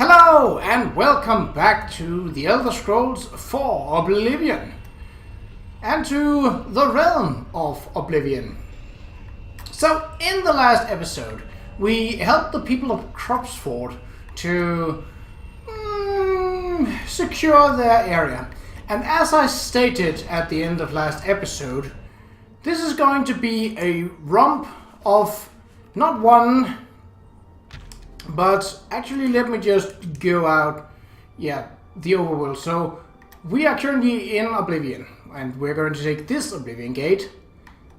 Hello and welcome back to The Elder Scrolls 4 Oblivion and to the realm of Oblivion. So in the last episode we helped the people of Qa'Rajh to secure their area, and as I stated at the end of last episode, this is going to be a romp of not one, but actually let me just go out, the overworld. So we are currently in Oblivion, and we're going to take this Oblivion Gate,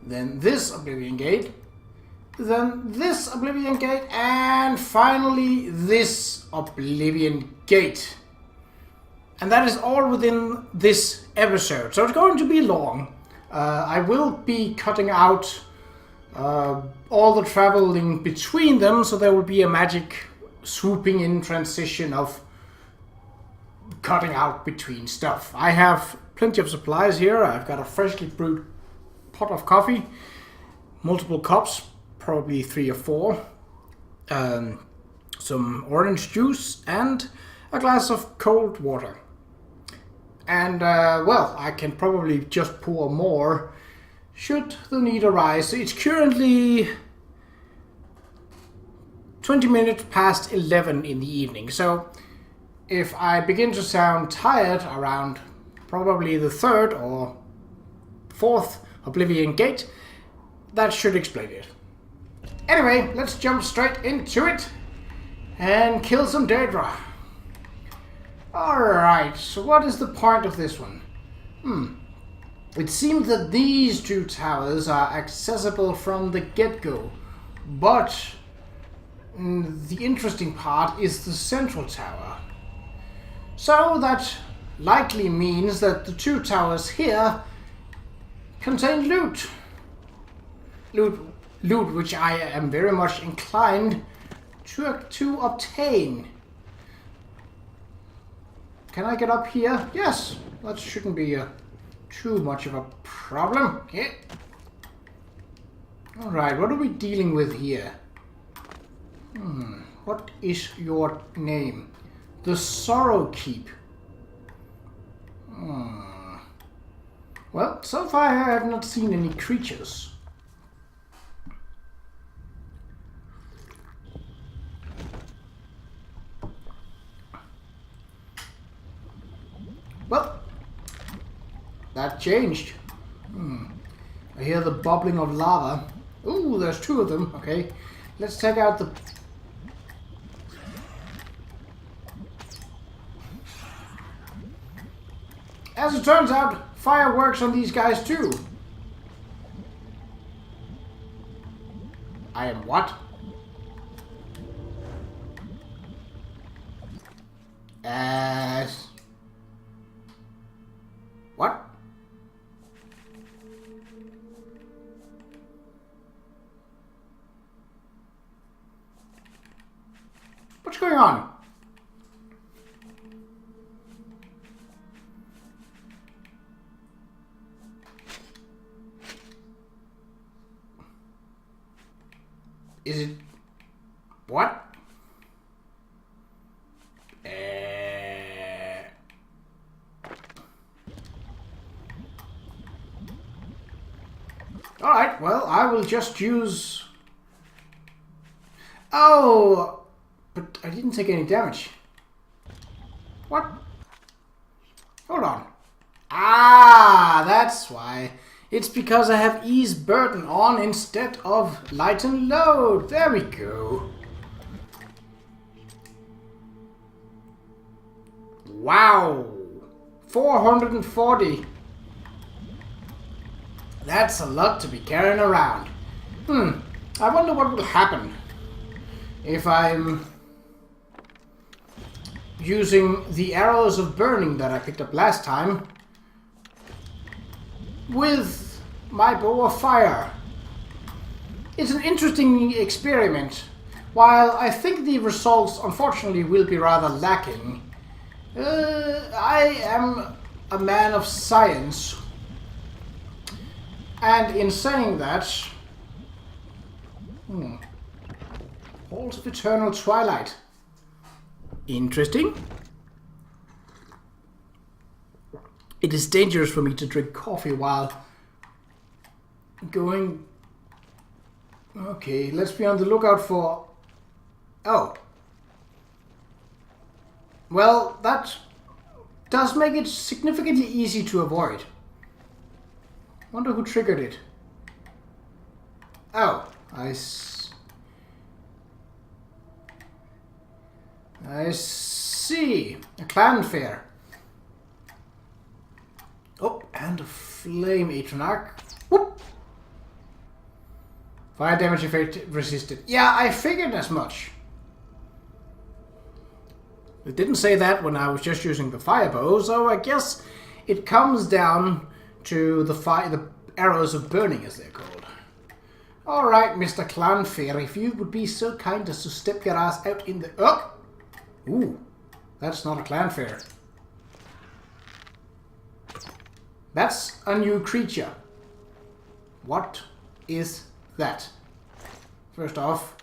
then this Oblivion Gate, then this Oblivion Gate, and finally this Oblivion Gate. And that is all within this episode, so it's going to be long. I will be cutting out all the traveling between them, so there will be a magic swooping in transition of cutting out between stuff. I have plenty of supplies here. I've got a freshly brewed pot of coffee, multiple cups, probably 3 or 4, some orange juice, and a glass of cold water. And, well, I can probably just pour more should the need arise. So it's currently 20 minutes past 11 in the evening. So if I begin to sound tired around probably the 3rd or 4th Oblivion Gate, that should explain it. Anyway, let's jump straight into it and kill some Daedra. Alright, so what is the point of this one? It seems that these 2 towers are accessible from the get-go, but the interesting part is the central tower. So that likely means that the 2 towers here contain loot. Loot which I am very much inclined to obtain. Can I get up here? Yes, that shouldn't be too much of a problem. Okay. Alright, what are we dealing with here? What is your name? The Sorrow Keep. Well, so far I have not seen any creatures. Well, that changed. I hear the bubbling of lava. Ooh, there's 2 of them. Okay, let's take out the... As it turns out, fire works on these guys too. I am what? What? What's going on? Is it... what? Alright, well, I will just use... Oh! But I didn't take any damage. What? Hold on. Ah, that's why. It's because I have ease burden on instead of lighten load. There we go. Wow. 440. That's a lot to be carrying around. I wonder what will happen if I'm using the arrows of burning that I picked up last time with my bow of fire. It's an interesting experiment. While I think the results unfortunately will be rather lacking, I am a man of science. And in saying that, Halls of Eternal Twilight. Interesting. It is dangerous for me to drink coffee while going... Okay, let's be on the lookout for... Oh. Well, that does make it significantly easy to avoid. Wonder who triggered it. Oh, I see. A clan fair. Oh, and a flame Qa'Rajh. Whoop! Fire damage effect resisted. Yeah, I figured as much. It didn't say that when I was just using the fire bow, so I guess it comes down to the arrows of burning, as they're called. Alright, Mr. Clanfair, if you would be so kind as to step your ass out in the... Oh! Ooh, that's not a Clanfair. That's a new creature. What is that? First off,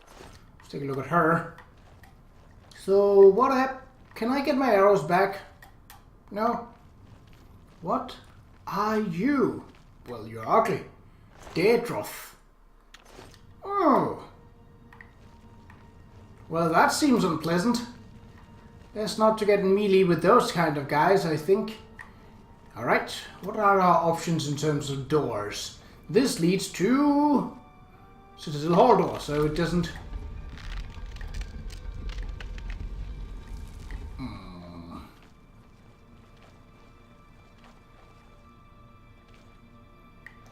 let's take a look at her. So, what happened? Can I get my arrows back? No? What are you? Well, you're ugly. Daedroth. Oh. Well, that seems unpleasant. Best not to get melee with those kind of guys, I think. Alright, what are our options in terms of doors? This leads to Citadel Hall door, so it doesn't...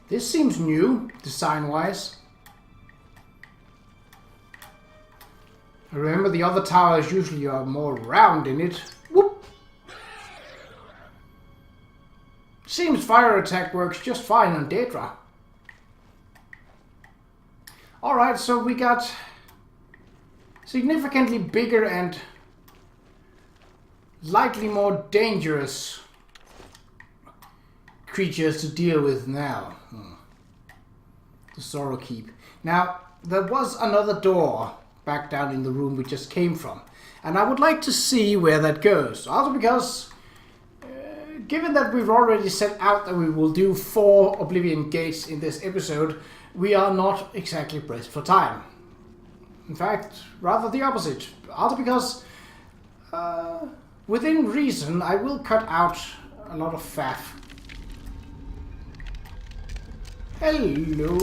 This seems new, design-wise. I remember the other towers usually are more round in it. Whoop! Seems fire attack works just fine on Daedra. Alright, so we got significantly bigger and slightly more dangerous creatures to deal with now. The Sorrow Keep. Now, there was another door back down in the room we just came from, and I would like to see where that goes. Also because, given that we've already set out that we will do 4 Oblivion gates in this episode, we are not exactly pressed for time. In fact, rather the opposite. Also because, within reason, I will cut out a lot of faff. Hello.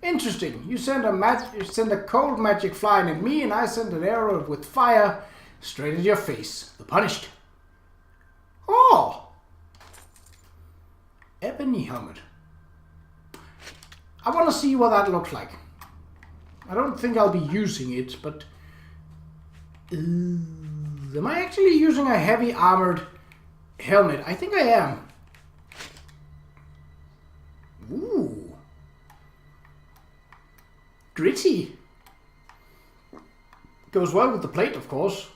Interesting. You send a cold magic flying at me, and I send an arrow with fire straight at your face. The punished. Oh! Ebony helmet. I want to see what that looks like. I don't think I'll be using it, but... am I actually using a heavy armored helmet? I think I am. Ooh. Gritty. Goes well with the plate, of course.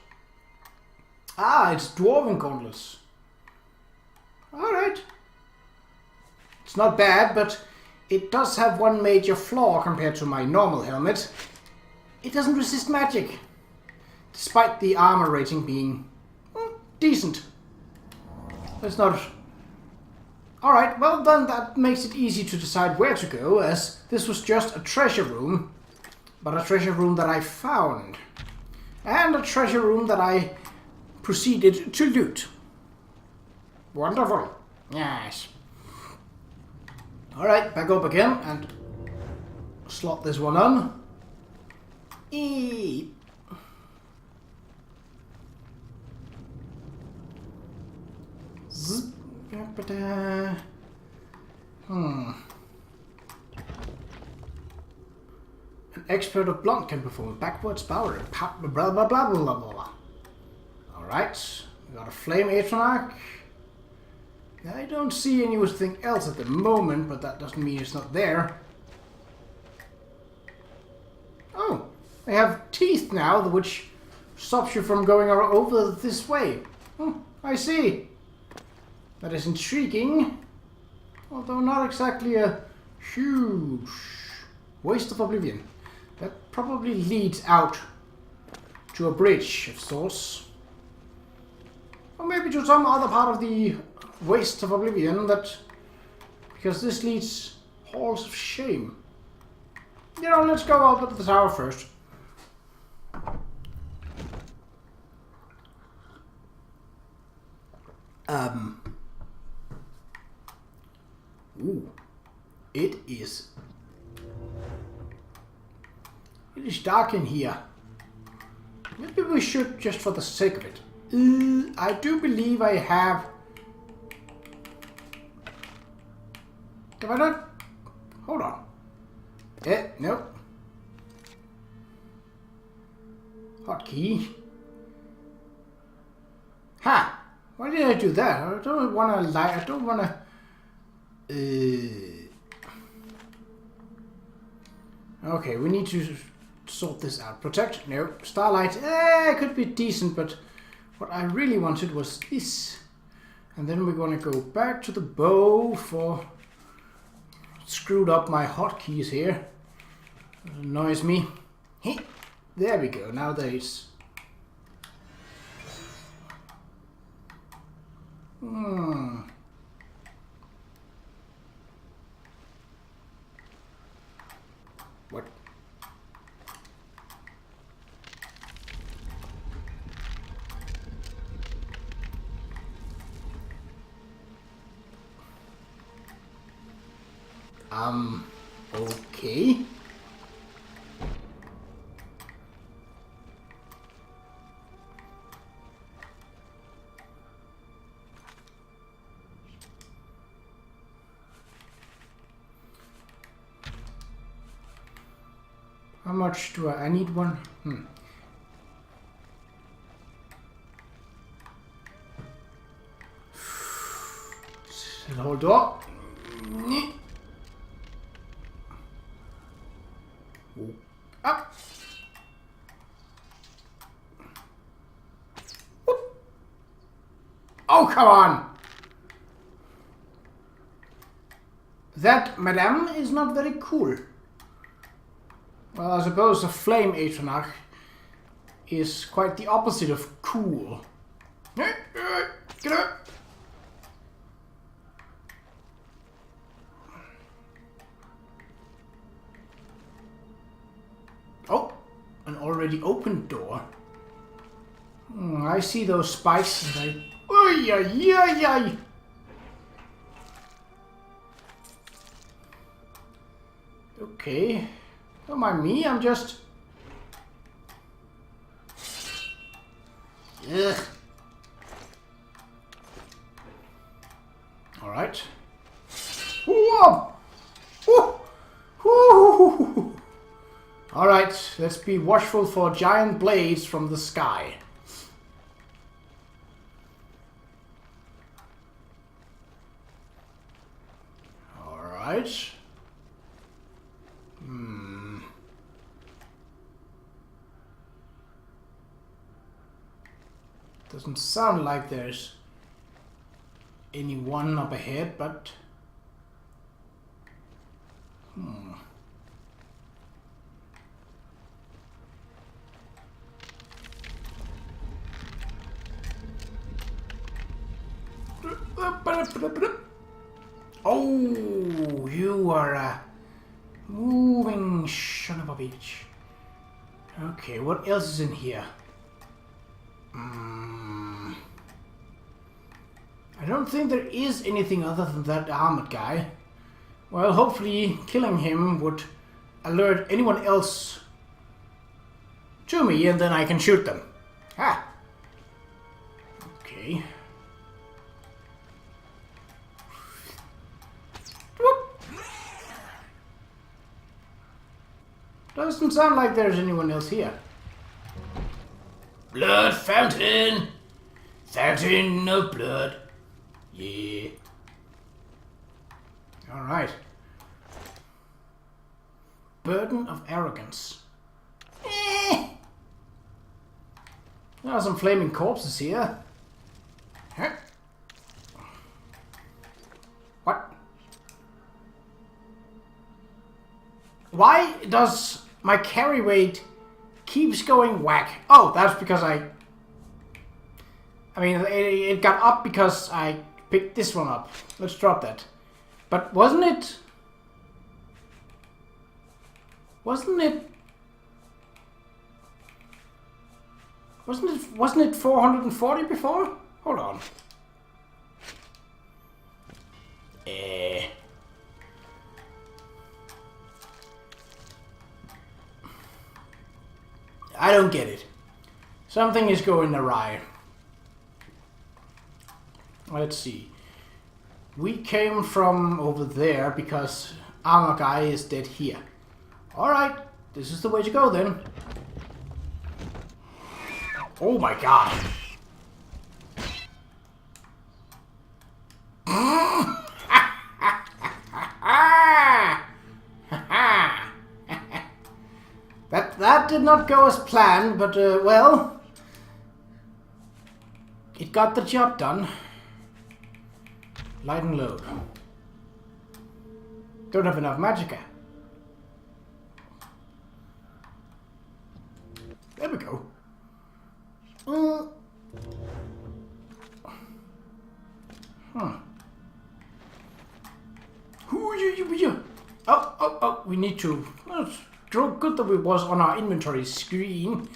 Ah, it's dwarven gauntlets. Alright. It's not bad, but it does have one major flaw compared to my normal helmet. It doesn't resist magic. Despite the armor rating being decent. That's not... Alright, well then that makes it easy to decide where to go, as this was just a treasure room. But a treasure room that I found. And a treasure room that I proceeded to loot. Wonderful. Yes. Alright, back up again and slot this one on. Eee. An expert of blunt can perform backwards power. Blah blah blah blah blah blah. Alright, we got a flame Qa'Rajh. I don't see anything else at the moment, but that doesn't mean it's not there. Oh, they have teeth now, which stops you from going over this way. Oh, I see. That is intriguing, although not exactly a huge waste of Oblivion. That probably leads out to a bridge of sorts. Or maybe to some other part of the waste of Oblivion that... Because this leads halls of shame. You know, let's go up at the tower first. Ooh. It is dark in here. Maybe we should, just for the sake of it. I do believe I have... Have I not? Hold on. Nope. Hotkey. Ha! Why did I do that? I don't want to lie. I don't want to... Okay, we need to sort this out. Protect? No. Starlight? Could be decent, but what I really wanted was this. And then we're going to go back to the bow for... Screwed up my hotkeys here. It annoys me. Hey, there we go. Now there's... What? Okay. How much do I need one? Hold on. Up. Oh, come on! That, madame, is not very cool. Well, I suppose a flame Qa'Rajh is quite the opposite of cool. Get up! Oh, an already opened door. I see those spikes and I... Oy, oy, oy, oy. Okay. Don't mind me, I'm just... Ugh. Alright. Whoa! Alright, let's be watchful for giant blades from the sky. Alright. Doesn't sound like there's anyone up ahead, but... Oh, you are a moving son of a bitch. Okay, what else is in here? I don't think there is anything other than that armored guy. Well, hopefully killing him would alert anyone else to me and then I can shoot them. Ha! Okay. Doesn't sound like there's anyone else here. Blood fountain! Fountain of blood. Yeah. Alright. Burden of arrogance. There are some flaming corpses here. Huh? What? Why does my carry weight keeps going whack. Oh, that's because I mean, it got up because I picked this one up. Let's drop that. But wasn't it 440 before? Hold on. I don't get it. Something is going awry. Let's see. We came from over there because Armor Guy is dead here. Alright, this is the way to go then. Oh my god. That did not go as planned, but well, it got the job done. Light and load. Don't have enough magicka. There we go. Oh, we need to... It's good that we was on our inventory screen.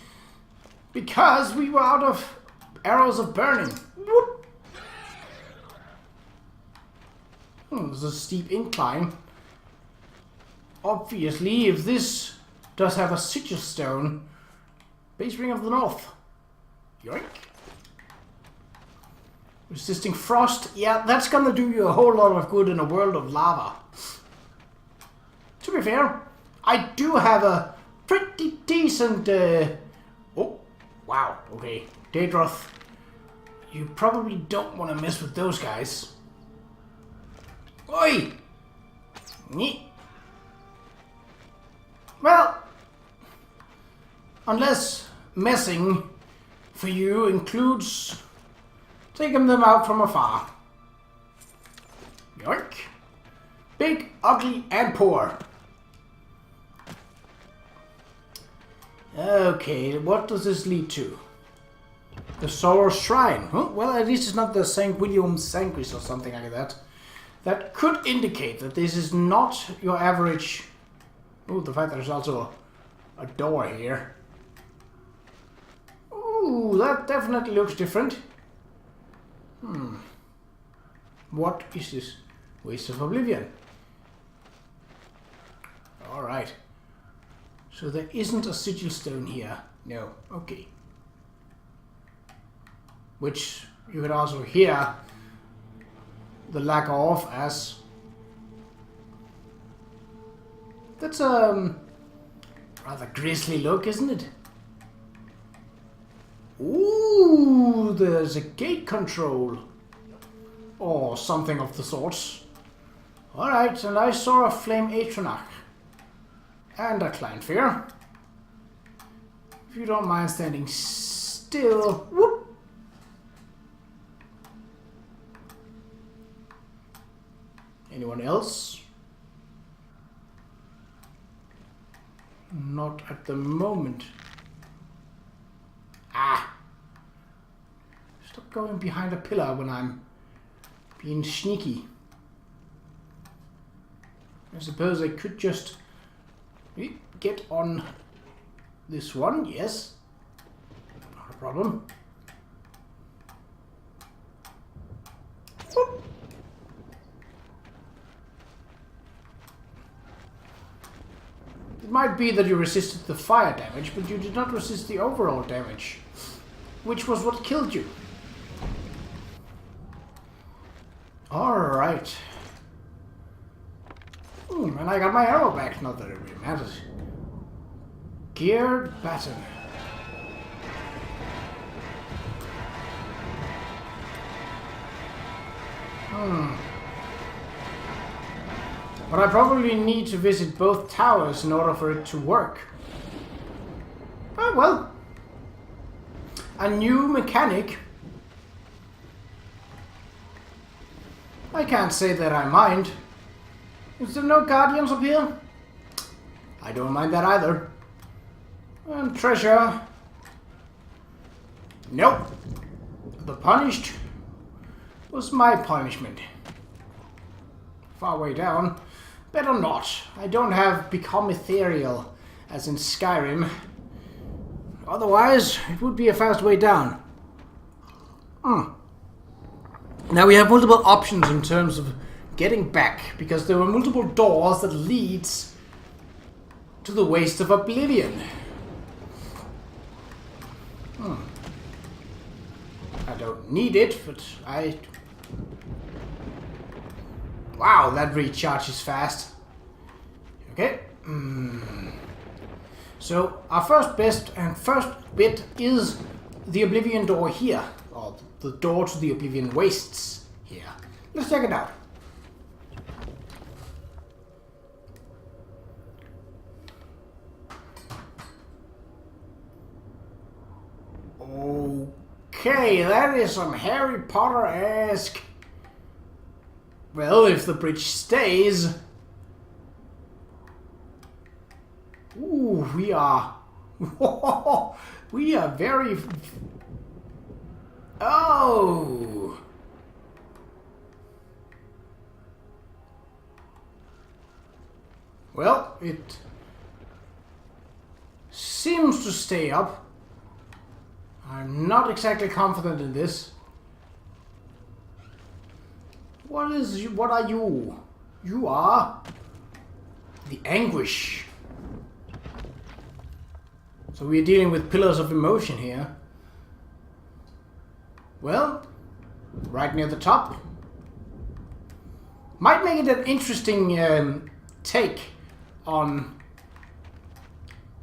Because we were out of arrows of burning. Whoop. There's a steep incline. Obviously, if this does have a sigil stone, base ring of the north. Yoink. Resisting frost. Yeah, that's gonna do you a whole lot of good in a world of lava. To be fair, I do have a pretty decent... Oh, wow, okay. Daedroth. You probably don't want to mess with those guys. Oi! Well, unless messing for you includes taking them out from afar. Yoink. Big, ugly, and poor. Okay, what does this lead to? The Sorrow Shrine. Huh? Well, at least it's not the St. William Sancris or something like that. That could indicate that this is not your average... Oh, the fact that there's also a door here. Ooh, that definitely looks different. What is this? Waste of Oblivion. Alright. So there isn't a sigil stone here. No. Okay. Which you could also hear the lack of as... That's a rather grisly look, isn't it? Ooh, there's a gate control. Or something of the sorts. Alright, and I saw a flame Atronach. And a Kleinfear. If you don't mind standing still. Whoop! Anyone else? Not at the moment. Ah! Stop going behind a pillar when I'm being sneaky. I suppose I could just get on this one, yes. Not a problem. Whoop. It might be that you resisted the fire damage, but you did not resist the overall damage, which was what killed you. Alright. And I got my arrow back, not that it really matters. Geared baton. But I probably need to visit both towers in order for it to work. Oh well. A new mechanic. I can't say that I mind. Is there no guardians up here? I don't mind that either. And treasure. Nope. The punished was my punishment. Far way down. Better not. I don't have become ethereal as in Skyrim. Otherwise, it would be a fast way down. Now we have multiple options in terms of getting back, because there were multiple doors that leads to the Waste of Oblivion. I don't need it, but I... Wow, that recharges fast. Okay. So our first bit is the Oblivion door here, or the door to the Oblivion Wastes here. Let's check it out. Okay, that is some Harry Potter-esque. Well, if the bridge stays. Ooh, we are very... Oh! Well, it seems to stay up. I'm not exactly confident in this. What are you? You are the anguish. So we're dealing with pillars of emotion here. Well, right near the top. Might make it an interesting take on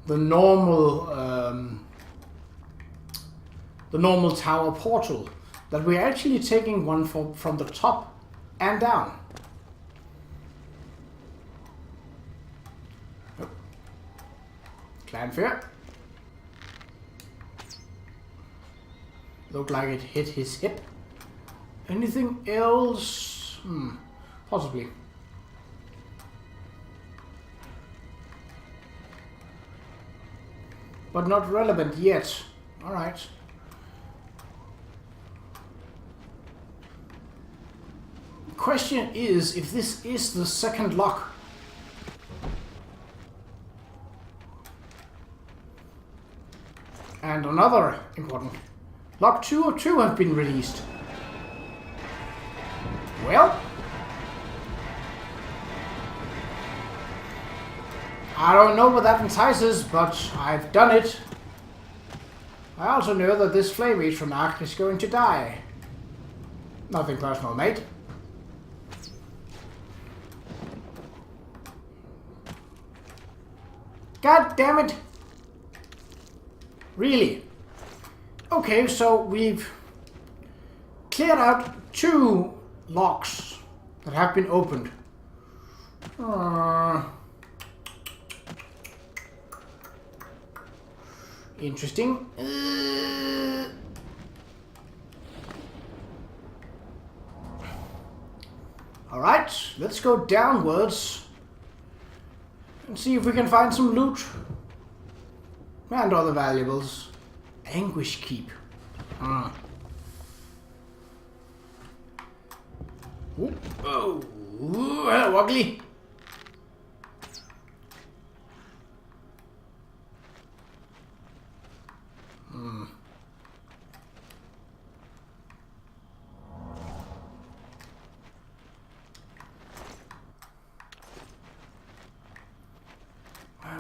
the normal tower portal. That we're actually taking one from the top and down. Oh. Clan fear. Looked like it hit his hip. Anything else? Possibly. But not relevant yet. Alright. Question is if this is the second lock. And another important. Lock 2 or 2 have been released. Well, I don't know what that entices, but I've done it. I also know that this flame reach from Qa'Rajh is going to die. Nothing personal, mate. God damn it! Really? Okay, so we've cleared out 2 locks that have been opened. Interesting. Alright, let's go downwards and see if we can find some loot and other valuables. Anguish Keep. Oh, hello, Ugly.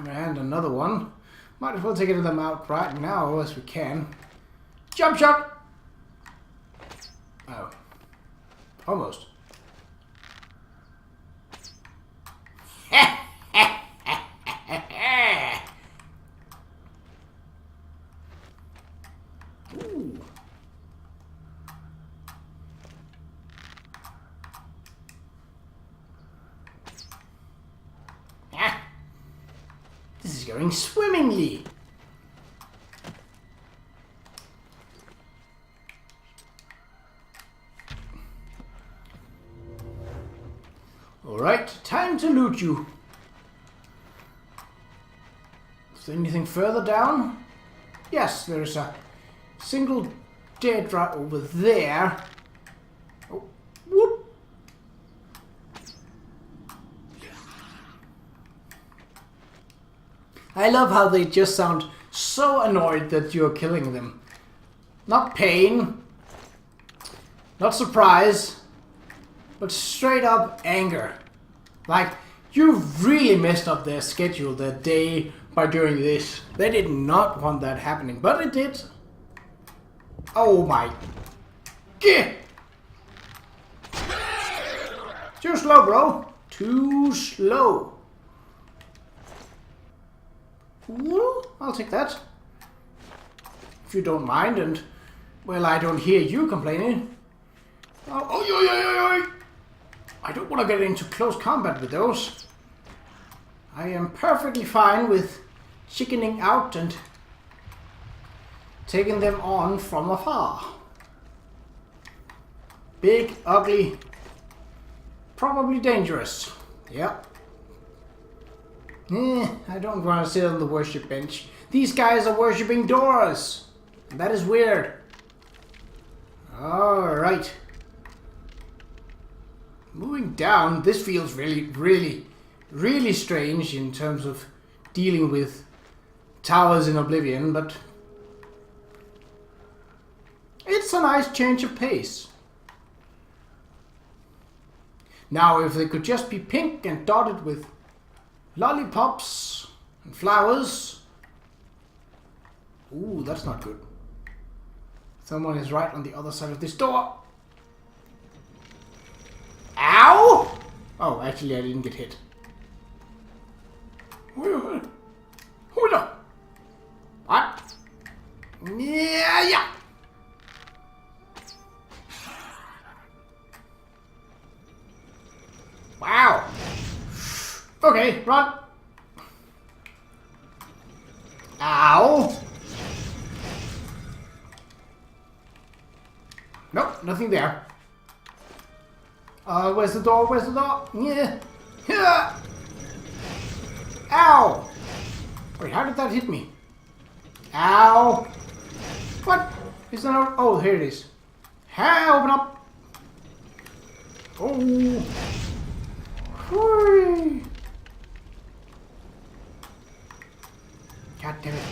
And another one. Might as well take them out right now as we can. Jump shot! Oh. Almost. Ooh. This is going swimmingly. Alright, time to loot you. there anything further down? Yes, there's a single dead right over there. Oh, whoop! I love how they just sound so annoyed that you're killing them. Not pain, not surprise, but straight up anger. Like, you've really messed up their schedule that day by doing this. They did not want that happening, but it did. Oh my... Gah! Too slow, bro. Too slow. Ooh, I'll take that. If you don't mind, and, well, I don't hear you complaining. Oh, I don't want to get into close combat with those. I am perfectly fine with chickening out and taking them on from afar. Big, ugly, probably dangerous. Yep. I don't want to sit on the worship bench. These guys are worshipping doors. That is weird. Alright. Moving down, this feels really strange in terms of dealing with towers in Oblivion, but it's a nice change of pace. Now, if they could just be pink and dotted with lollipops and flowers. Ooh, that's not good. Someone is right on the other side of this door. Ow! Oh, actually I didn't get hit. Hold up. What? Yeah. Wow. Okay, run. Ow. Nope, nothing there. Where's the door? Where's the door? Yeah. Ow. Wait, how did that hit me? Ow. What? Is that out? Oh, here it is. Hey, open up. Oh. Whee. God damn it.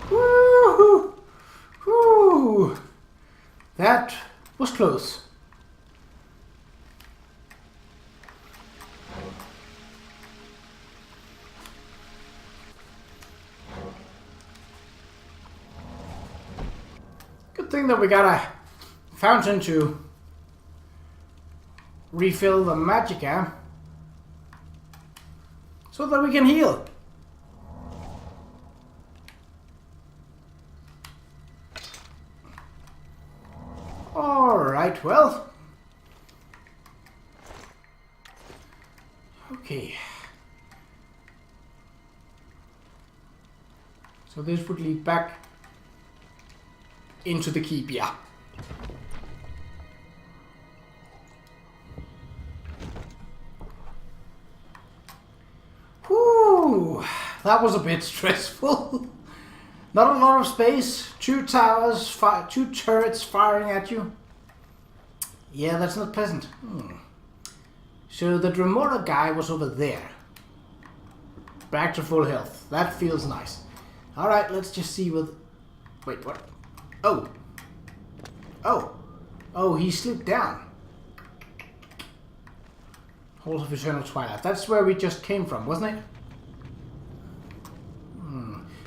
Woo-hoo. Woo. That was close. Good thing that we got a fountain to refill the magicka so that we can heal. Alright, well. Okay. So this would lead back into the keep, yeah. Whew, that was a bit stressful. Not a lot of space, 2 towers, 2 turrets firing at you. Yeah, that's not pleasant. So the Dremora guy was over there. Back to full health. That feels nice. Alright, let's just see what... Wait, what? Oh. Oh. Oh, he slipped down. Halls of Eternal Twilight. That's where we just came from, wasn't it?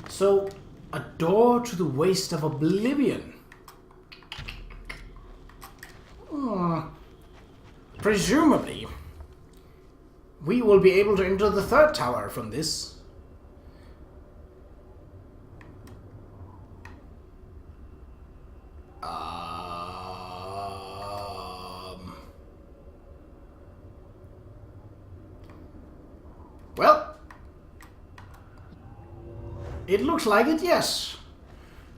So, a door to the waste of Oblivion. Presumably, we will be able to enter the 3rd tower from this. Well, it looks like it, yes.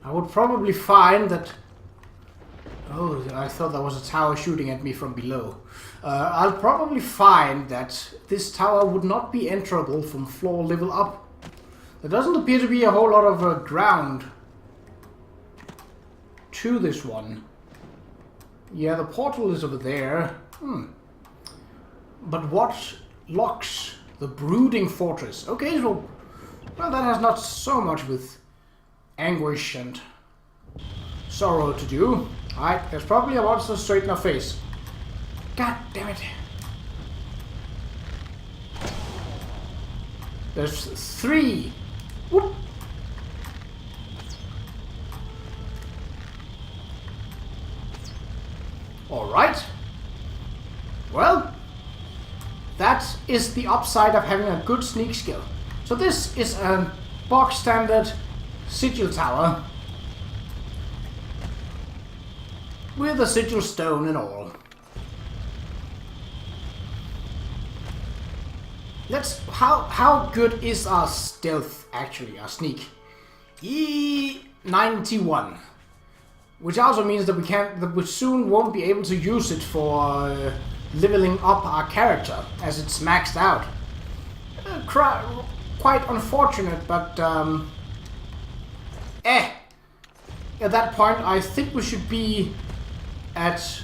I would probably find that... Oh, I thought that was a tower shooting at me from below. I'll probably find that this tower would not be enterable from floor level up. There doesn't appear to be a whole lot of ground to this one. Yeah, the portal is over there. But what locks the brooding fortress? Okay, so well, that has not so much with anguish and sorrow to do. Alright, there's probably a monster straight in our face. God damn it. There's 3. Whoop. Alright. Well, that is the upside of having a good sneak skill. So this is a box standard sigil tower with a sigil stone and all. How good is our stealth actually, our sneak? E91. Which also means that we soon won't be able to use it for leveling up our character as it's maxed out. Quite unfortunate, but at that point I think we should be at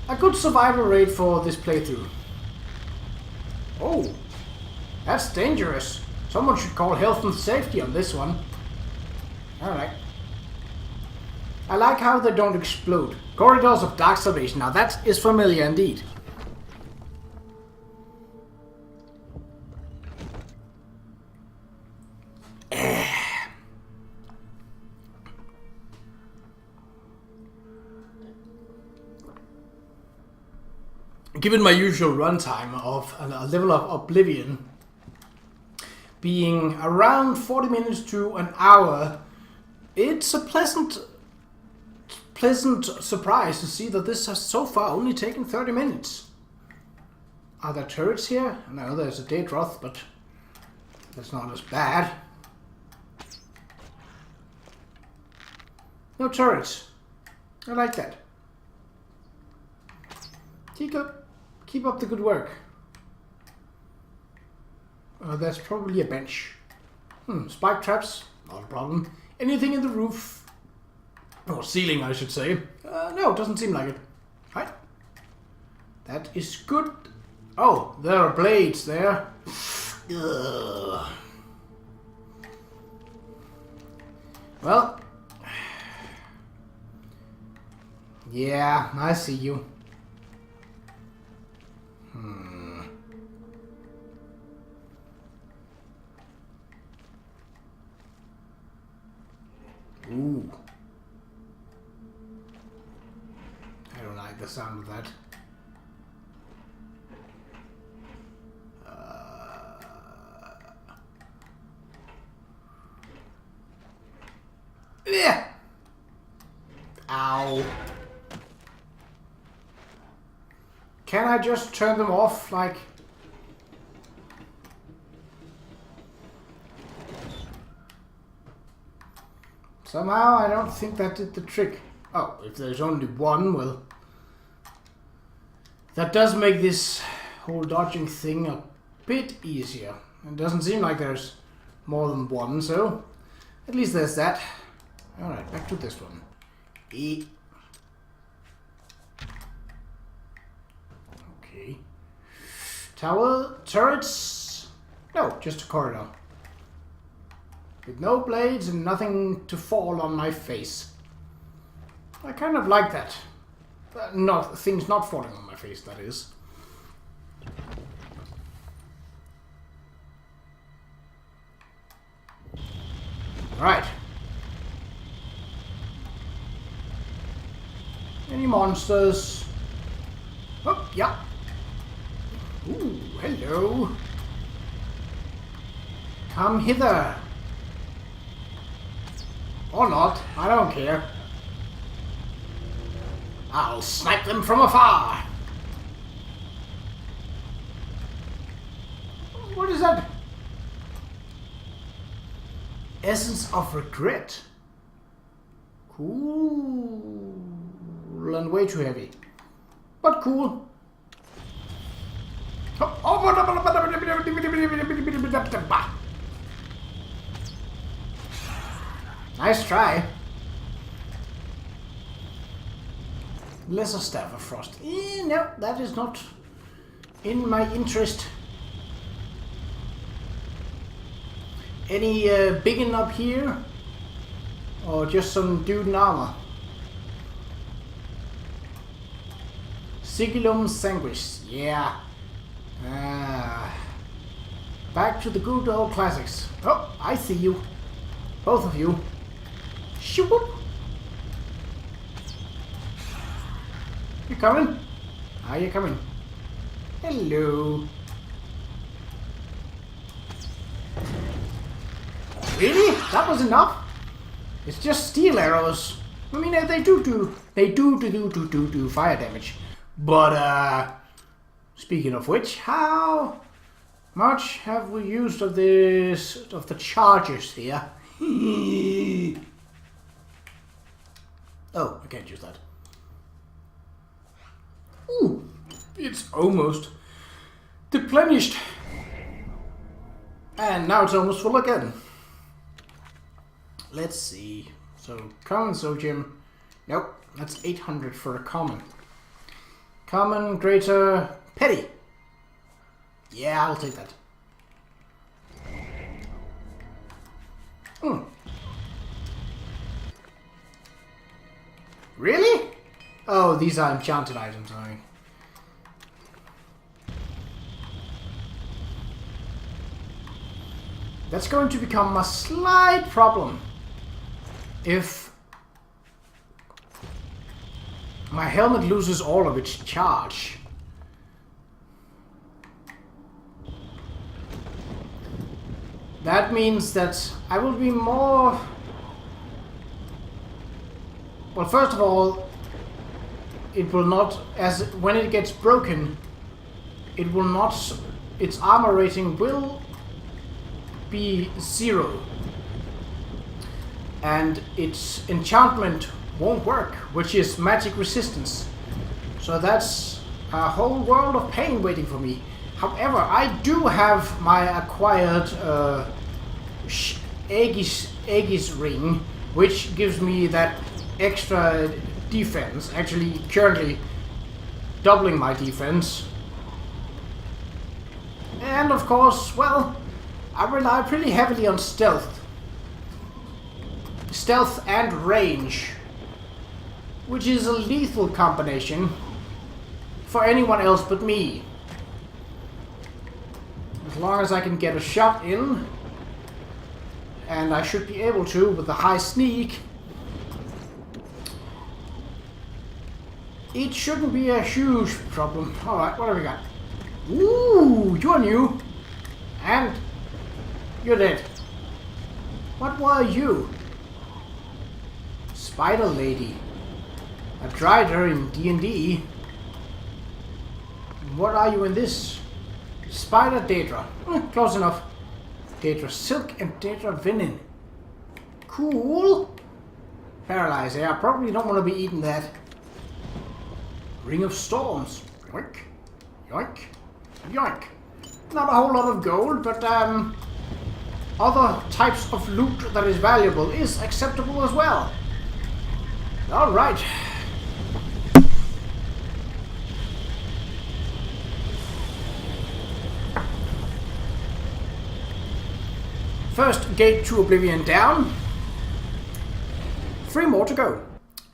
a good survival rate for this playthrough. Oh, that's dangerous. Someone should call health and safety on this one. Alright. I like how they don't explode. Corridors of Dark Salvation. Now that is familiar indeed. Given my usual runtime of a level of Oblivion being around 40 minutes to an hour, it's a pleasant surprise to see that this has so far only taken 30 minutes. Are there turrets here? No, there's a Daedroth, but that's not as bad. No turrets. I like that. Keep up the good work. That's probably a bench. Spike traps, not a problem. Anything in the roof? Or ceiling, I should say. No, doesn't seem like it. Right. That is good. Oh, there are blades there. Ugh. Well. Yeah, I see you. Ooh. I don't like the sound of that. Yeah. Ow. Can I just turn them off, like... Somehow I don't think that did the trick. Oh, if there's only one, well... That does make this whole dodging thing a bit easier. It doesn't seem like there's more than one, so... At least there's that. Alright, back to this one. E. Okay. Tower, turrets... No, just a corridor. With no blades and nothing to fall on my face. I kind of like that. Things not falling on my face, that is. Alright. Any monsters? Oh, yeah. Ooh, hello. Come hither. Or not, I don't care. I'll snipe them from afar. What is that? Essence of regret. Cool. cool and way too heavy. But cool. Nice try. Lesser Staff of Frost. No, that is not in my interest. Any biggin up here? Or just some dude in armor? Sigillum Sanguis. Yeah. Back to the good old classics. Oh, I see you. Both of you. Shoop. You coming? Are you coming? Hello. Really? That was enough? It's just steel arrows. I mean, they do fire damage. But speaking of which, how much have we used of the charges here? Oh, I can't use that. Ooh, it's almost deplenished. And now it's almost full again. Let's see. So, common Sojim. Nope, that's 800 for a common. Common, greater, petty. Yeah, I'll take that. Really? Oh, these are enchanted items, sorry. That's going to become a slight problem if my helmet loses all of its charge. That means that I will be more... Well, first of all, it will not, as when it gets broken, it will not, its armor rating will be 0. And its enchantment won't work, which is magic resistance. So that's a whole world of pain waiting for me. However, I do have my acquired Aegis ring, which gives me that extra defense, actually currently doubling my defense. And of course, well, I rely pretty heavily on stealth. Stealth and range, which is a lethal combination for anyone else but me. As long as I can get a shot in, and I should be able to with a high sneak, it shouldn't be a huge problem. Alright, what have we got? Ooh, you're new. And you're dead. What were you? Spider Lady. I tried her in D&D. What are you in this? Spider Daedra. Close enough. Daedra Silk and Daedra Venin. Cool. Paralyze. I probably don't want to be eating that. Ring of Storms. Yoink. Yoink. Yoink. Not a whole lot of gold, but other types of loot that is valuable is acceptable as well. Alright. First gate to Oblivion down. 3 more to go.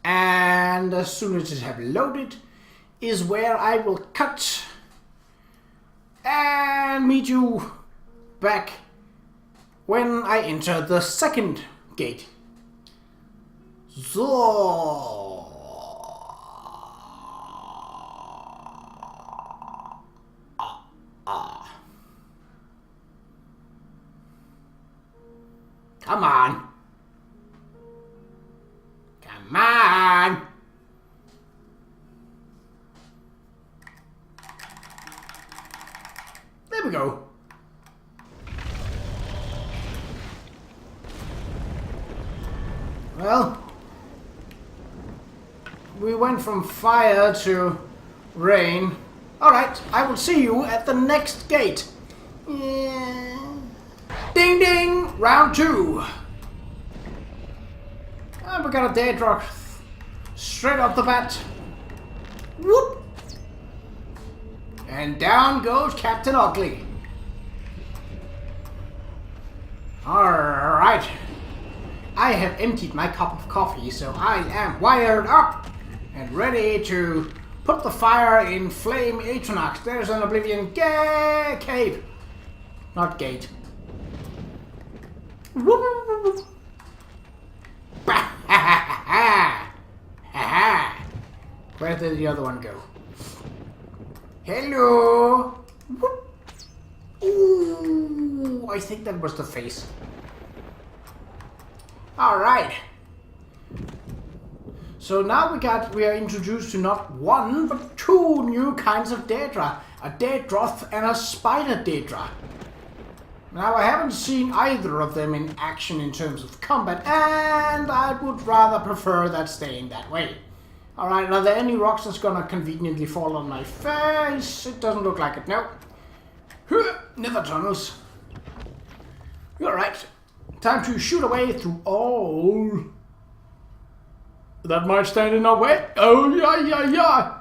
And as soon as it have loaded is where I will cut and meet you back when I enter the second gate. So come on. Come on. There we go. Well, we went from fire to rain. Alright, I will see you at the next gate. Yeah. Ding ding! Round 2. And we got a Daedra straight off the bat. Whoop! And down goes Captain Ugly. Alright. I have emptied my cup of coffee, so I am wired up and ready to put the fire in Flame Atronax. There's an Oblivion cave. Not gate. Whoop! Where did the other one go? Hello! Whoop. Ooh, I think that was the face. Alright. So now we are introduced to not one, but 2 new kinds of Daedra. A Daedroth and a Spider Daedra. Now I haven't seen either of them in action in terms of combat, and I would rather prefer that staying that way. Alright, are there any rocks that's gonna conveniently fall on my face? It doesn't look like it, no. Nether tunnels. Alright, time to shoot away through all that might stand in our way. Oh, yeah.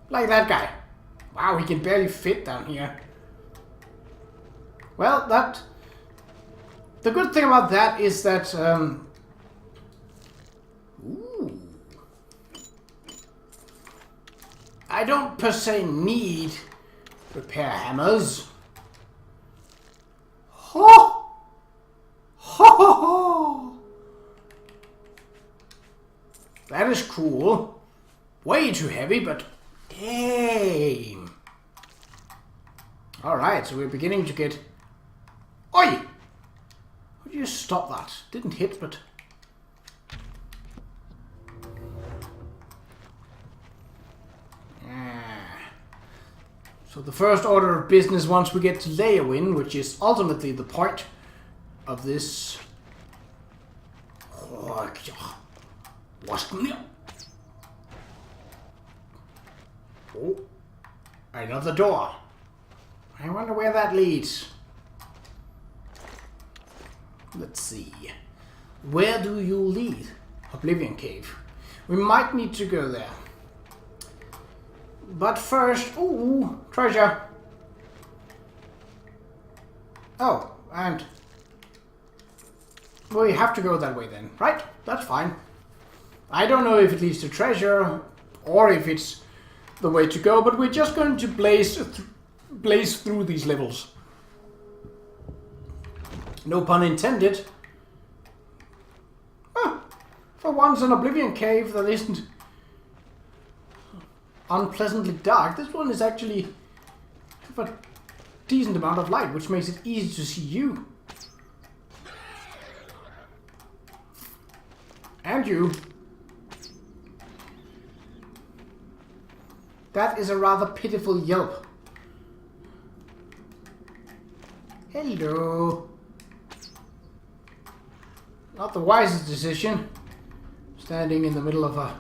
Like that guy. Wow, he can barely fit down here. Well, the good thing about that is that, ooh, I don't per se need repair hammers. Ho! Ho ho ho! That is cool. Way too heavy, but damn. Alright, so we're beginning to get... Oi! Would you stop that? Didn't hit, but... So the first order of business once we get to Leyawiin, which is ultimately the point of this... Oh, another door. I wonder where that leads. Let's see. Where do you lead? Oblivion Cave. We might need to go there. But first... Ooh, treasure. Oh, and... Well, we have to go that way then. Right, that's fine. I don't know if it leads to treasure or if it's the way to go, but we're just going to blaze through these levels. No pun intended. Oh, for once an Oblivion Cave that isn't unpleasantly dark. This one is actually have a decent amount of light, which makes it easy to see you. And you. That is a rather pitiful yelp. Hello. Not the wisest decision. Standing in the middle of a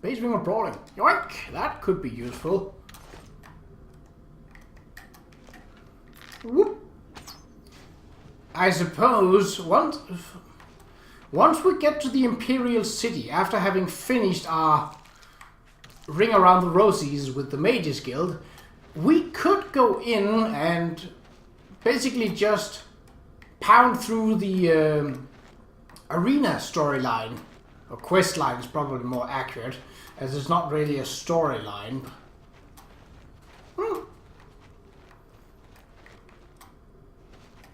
base ring of brawling. Yoink! That could be useful. Whoop. I suppose once we get to the Imperial City, after having finished our ring around the rosies with the Mages Guild, we could go in and basically just pound through the arena storyline, or quest line is probably more accurate, as it's not really a storyline.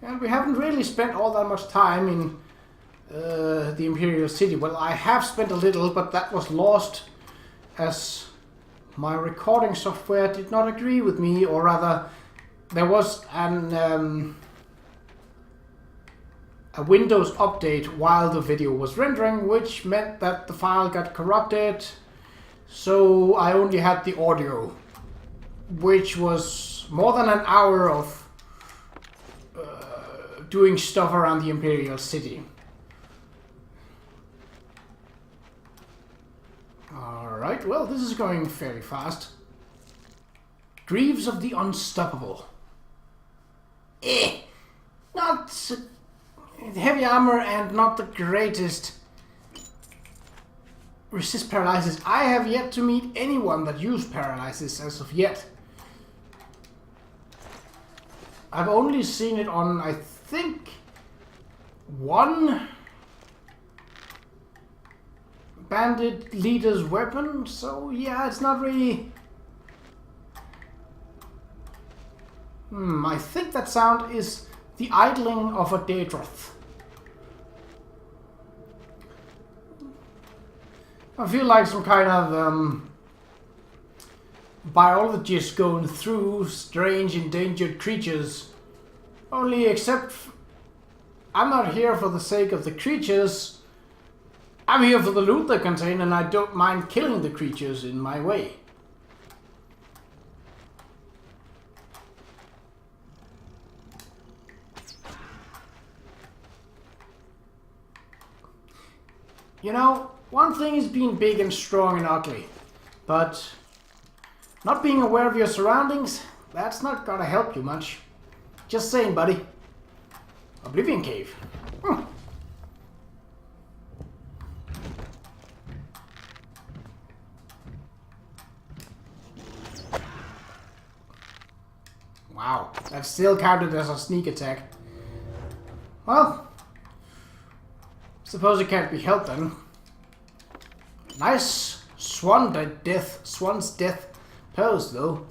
And we haven't really spent all that much time in the Imperial City. Well, I have spent a little, but that was lost as my recording software did not agree with me, or rather, there was a Windows update while the video was rendering, which meant that the file got corrupted, so I only had the audio, which was more than an hour of doing stuff around the Imperial City. Alright, well, this is going fairly fast. Greaves of the Unstoppable. Not heavy armor and not the greatest. Resist paralysis. I have yet to meet anyone that used paralysis as of yet. I've only seen it on, I think, one bandit leader's weapon, so yeah, it's not really... I think that sound is the idling of a Daedroth. I feel like some kind of biologist going through strange endangered creatures. Only except I'm not here for the sake of the creatures. I'm here for the loot they contain, and I don't mind killing the creatures in my way. You know, one thing is being big and strong and ugly, but not being aware of your surroundings, that's not gonna help you much. Just saying, buddy. Oblivion Cave. Wow, that still counted as a sneak attack. Well, suppose it can't be helped then. Nice swan's death pose though.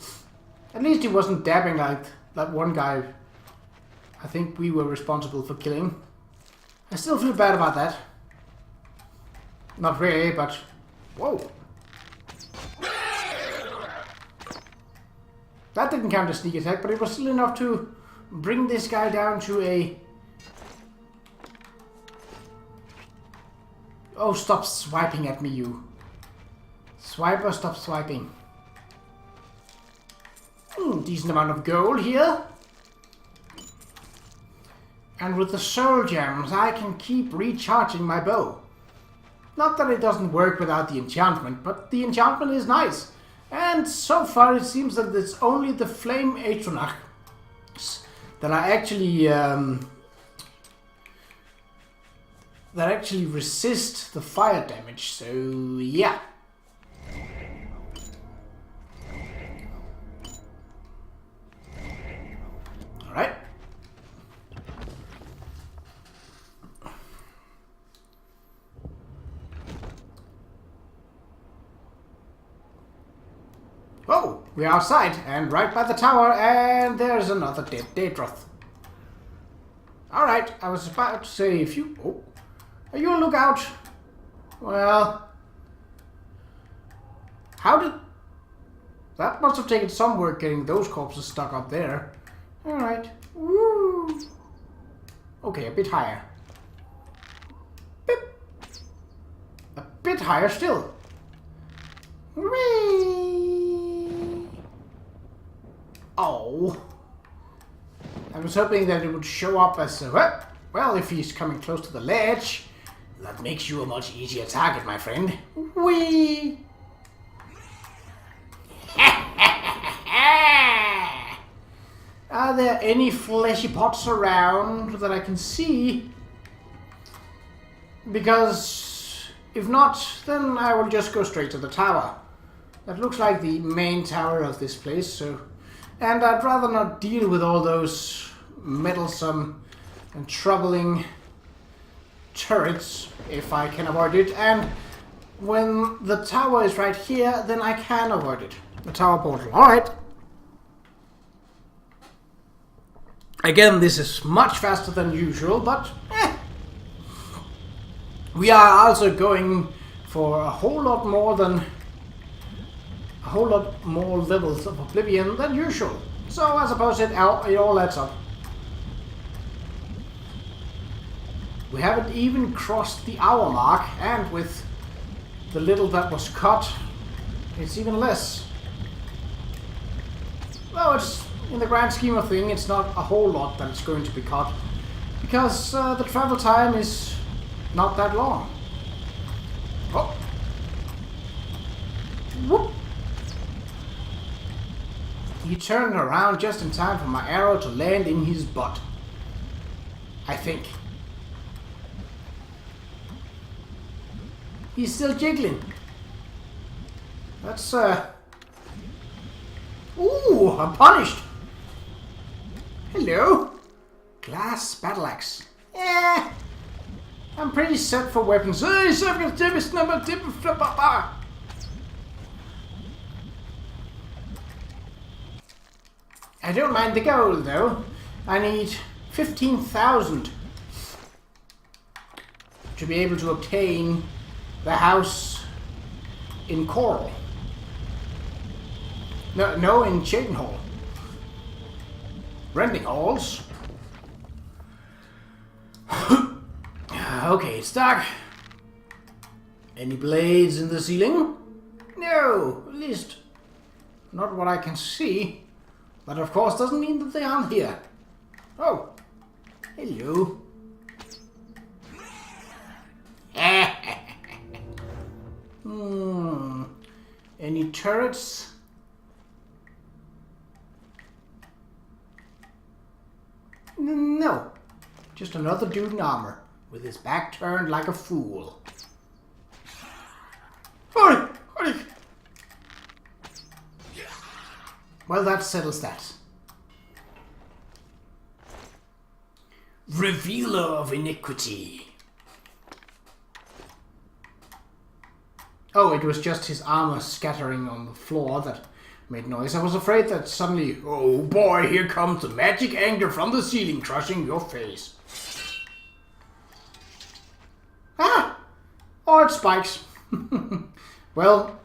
At least he wasn't dabbing like that one guy I think we were responsible for killing. I still feel bad about that. Not really, but whoa. That didn't count as sneak attack, but it was still enough to bring this guy down to a... Oh, stop swiping at me, you. Swiper, stop swiping. Decent amount of gold here. And with the soul gems, I can keep recharging my bow. Not that it doesn't work without the enchantment, but the enchantment is nice. And so far it seems that it's only the flame Qa'Rajh that I actually resist the fire damage, so yeah. Alright. Oh, we're outside and right by the tower, and there's another dead Daedroth. Alright, I was about to say if you... Oh. Are you on lookout? Well... How did... That must have taken some work getting those corpses stuck up there. Alright. Woo! Okay, a bit higher. Beep. A bit higher still. Whee! Oh. I was hoping that it would show up as a... Well, if he's coming close to the ledge, that makes you a much easier target, my friend. Whee! Are there any fleshy pots around that I can see? Because if not, then I will just go straight to the tower. That looks like the main tower of this place, so... And I'd rather not deal with all those meddlesome and troubling turrets if I can avoid it. And when the tower is right here, then I can avoid it. The tower portal. Alright. Again, this is much faster than usual, but we are also going for a whole lot more levels of Oblivion than usual. So I suppose it all adds up. We haven't even crossed the hour mark, and with the little that was cut, it's even less. Though it's, in the grand scheme of things, it's not a whole lot that is going to be cut, because the travel time is not that long. Oh. Whoop. He turned around just in time for my arrow to land in his butt. I think. He's still jiggling. That's, Ooh, I'm punished. Hello. Glass battle axe. Yeah. I'm pretty set for weapons. I don't mind the gold, though. I need 15,000 to be able to obtain the house in Coral. No, in Chedenhall. Renting halls. Okay, it's dark. Any blades in the ceiling? No, at least not what I can see. But of course doesn't mean that they aren't here. Oh, hello. Any turrets? No, just another dude in armor with his back turned like a fool. Hurry! Hurry! Well, that settles that. Revealer of iniquity. Oh, it was just his armor scattering on the floor that made noise. I was afraid that suddenly, oh boy, here comes the magic anger from the ceiling crushing your face. Ah! Oh, it spikes. Well,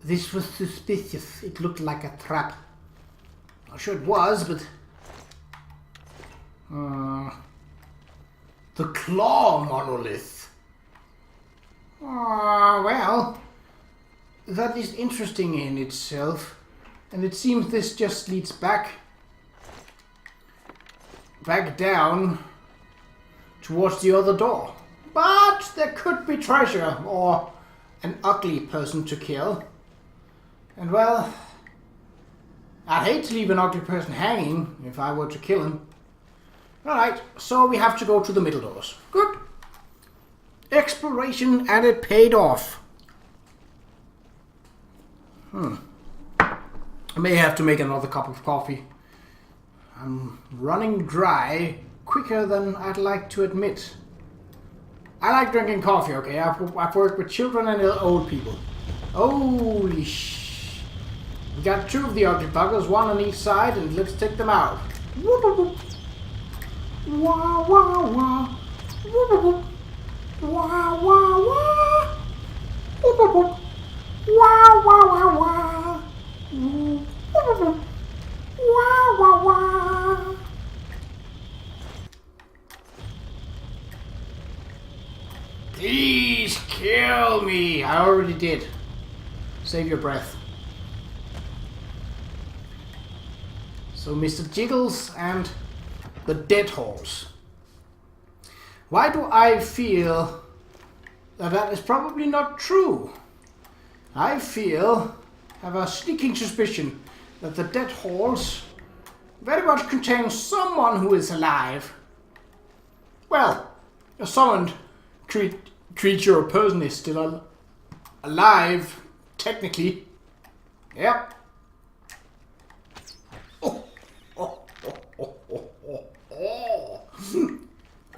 this was suspicious. It looked like a trap. I'm sure it was, but the claw monolith. Well, that is interesting in itself, and it seems this just leads back down towards the other door. But there could be treasure or an ugly person to kill. And well, I'd hate to leave an ugly person hanging if I were to kill him. Alright, so we have to go to the middle doors. Good. Exploration, and it paid off. I may have to make another cup of coffee. I'm running dry quicker than I'd like to admit. I like drinking coffee, okay? I've worked with children and old people. Holy sh! We got two of the ugly buggers, one on each side, and let's take them out. Whoop, whoop, whoop. Wah, wah, wah. Whoop, whoop, whoop. Wah, wah, wah. Whoop, whoop, whoop. Wah, wah, wah, wah. Whoop, whoop, whoop. Wah, wah, wah. Please kill me. I already did. Save your breath. So Mr. Jiggles and the dead horse. Why do I feel that is probably not true? I have a sneaking suspicion that the dead horse very much contains someone who is alive. Well, a summoned creature or person is still alive, technically. Yep.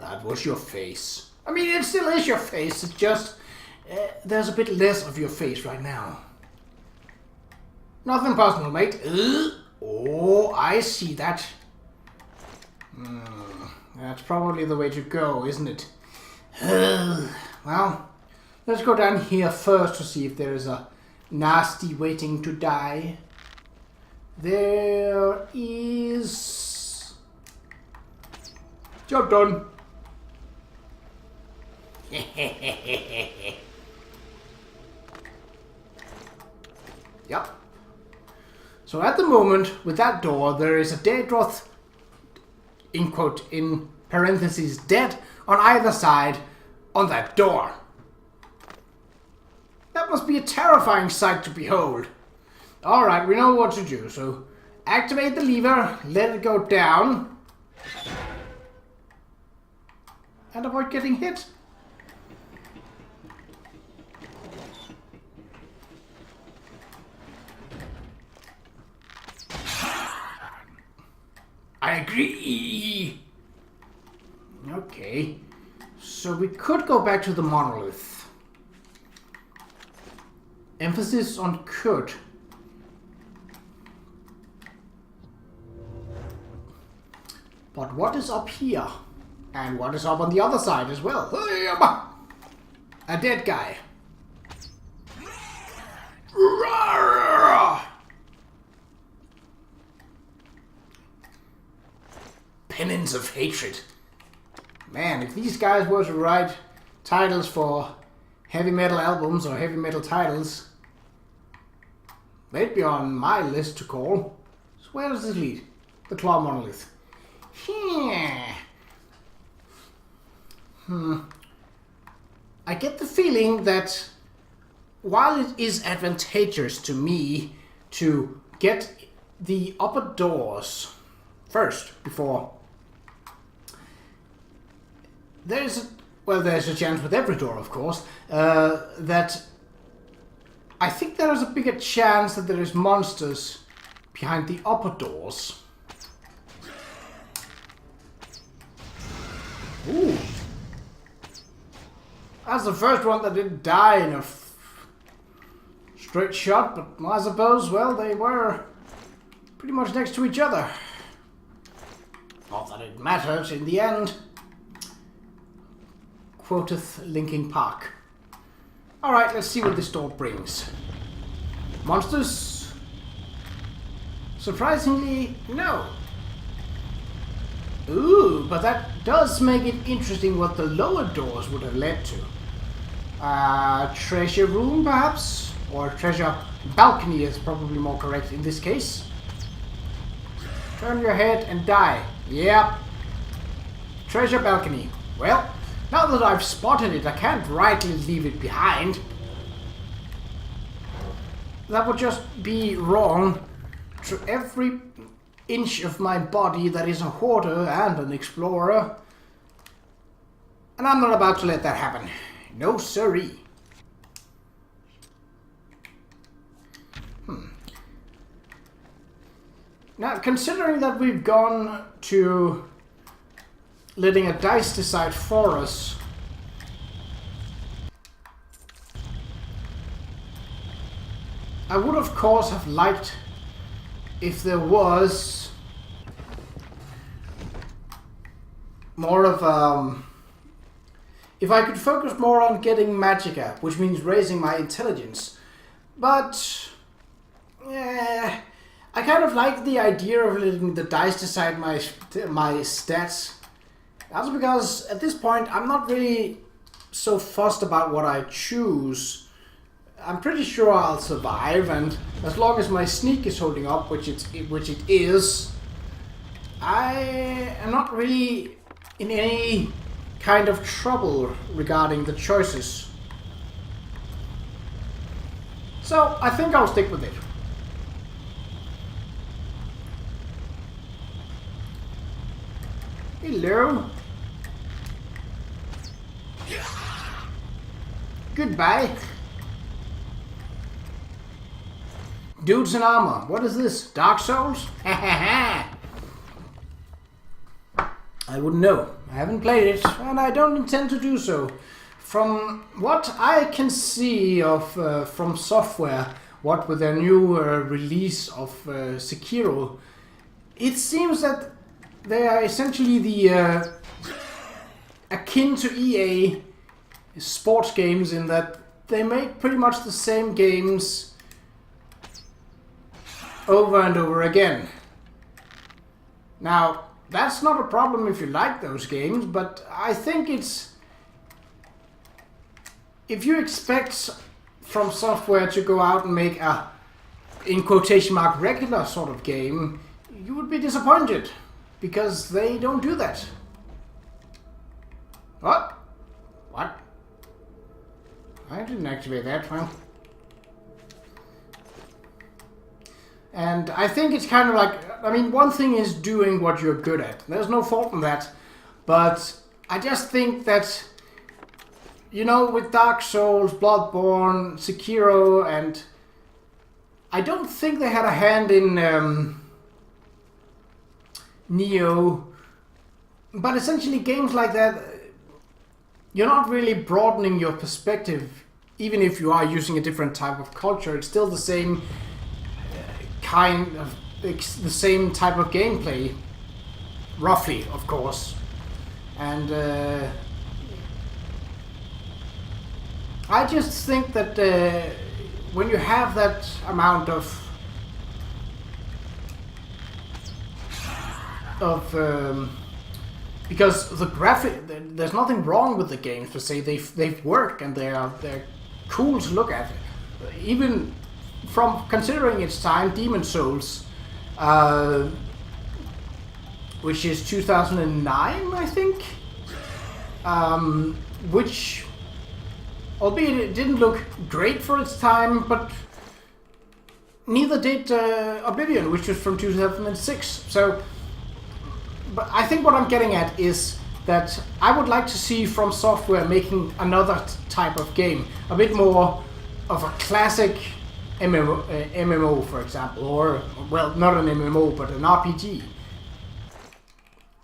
That was your face. I mean, it still is your face. It's just there's a bit less of your face right now. Nothing personal, mate. Oh, I see that. That's probably the way to go, isn't it? Well, let's go down here first to see if there is a nasty waiting to die. There is... Job done. Yep. So at the moment, with that door, there is a Daedroth in quote, in parentheses, dead on either side on that door. That must be a terrifying sight to behold. Alright, we know what to do, so activate the lever, let it go down, and avoid getting hit. I agree. Okay, so we could go back to the monolith. Emphasis on could. But what is up here? And what is up on the other side as well? A dead guy. Penance of Hatred. Man, if these guys were to write titles for heavy metal albums or heavy metal titles, they'd be on my list to call. So where does this lead? The Claw Monolith. I get the feeling that while it is advantageous to me to get the upper doors first before there's a chance with every door, of course, that I think there is a bigger chance that there is monsters behind the upper doors. Ooh. That's the first one that didn't die in a straight shot, but I suppose, well, they were pretty much next to each other. Not that it matters in the end. Quoteth Linkin Park. Alright, let's see what this door brings. Monsters? Surprisingly, no. Ooh, but that does make it interesting what the lower doors would have led to. Treasure room, perhaps? Or treasure balcony is probably more correct in this case. Turn your head and die. Yep. Treasure balcony. Well, now that I've spotted it, I can't rightly leave it behind. That would just be wrong to every inch of my body that is a hoarder and an explorer. And I'm not about to let that happen. No siree. Now, considering that we've gone to letting a dice decide for us, I would of course have liked if there was more of if I could focus more on getting Magicka, which means raising my intelligence. But yeah, I kind of like the idea of letting the dice decide my stats. That's because at this point I'm not really so fussed about what I choose. I'm pretty sure I'll survive, and as long as my sneak is holding up, which it is, I am not really in any kind of trouble regarding the choices. So I think I'll stick with it. Hello. Goodbye. Dudes in armor. What is this? Dark Souls? I wouldn't know. I haven't played it, and I don't intend to do so. From what I can see of From Software, what with their new release of Sekiro, it seems that they are essentially the akin to EA sports games in that they make pretty much the same games over and over again. Now, that's not a problem if you like those games, but I think it's... if you expect From Software to go out and make a, in quotation mark, regular sort of game, you would be disappointed. because they don't do that. What? What? I didn't activate that file. And I think it's kind of like, I mean, one thing is doing what you're good at. There's no fault in that. But I just think that, you know, with Dark Souls, Bloodborne, Sekiro, and I don't think they had a hand in Neo. But essentially games like that, you're not really broadening your perspective. Even if you are using a different type of culture, it's still the same kind of, the same type of gameplay. Roughly, of course. And I just think that when you have that amount of because the graphic, there's nothing wrong with the games per se. They've worked and they're cool to look at. Even from considering its time, Demon Souls, which is 2009, I think, which, albeit it didn't look great for its time, but neither did Oblivion, which was from 2006. So, but I think what I'm getting at is that I would like to see From Software making another type of game, a bit more of a classic MMO, for example, or, well, not an MMO, but an RPG.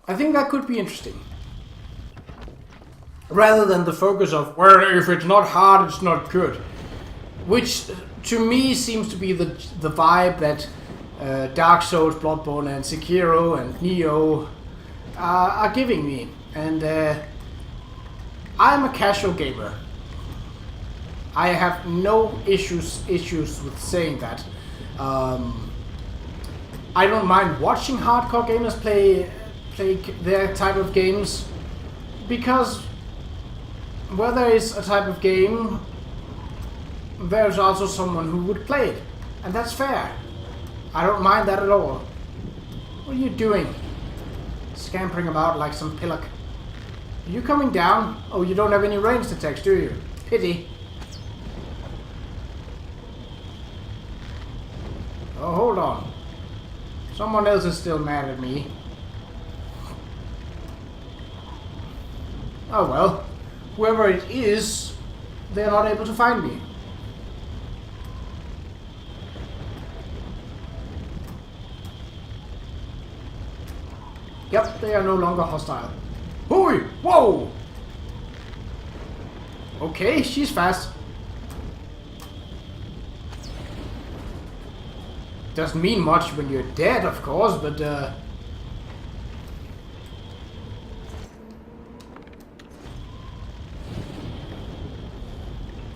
I think that could be interesting. Rather than the focus of, well, if it's not hard, it's not good. Which, to me, seems to be the vibe that Dark Souls, Bloodborne, and Sekiro, and Neo are giving me. And I'm a casual gamer. I have no issues with saying that. I don't mind watching hardcore gamers play their type of games, because where there is a type of game, there's also someone who would play it, and that's fair. I don't mind that at all. What are you doing? Scampering about like some pillock. Are you coming down? Oh, you don't have any ranged attacks, do you? Pity. Oh, hold on. Someone else is still mad at me. Oh well. Whoever it is, they're not able to find me. Yep, they are no longer hostile. Hooey! Whoa! Okay, she's fast. Doesn't mean much when you're dead, of course, but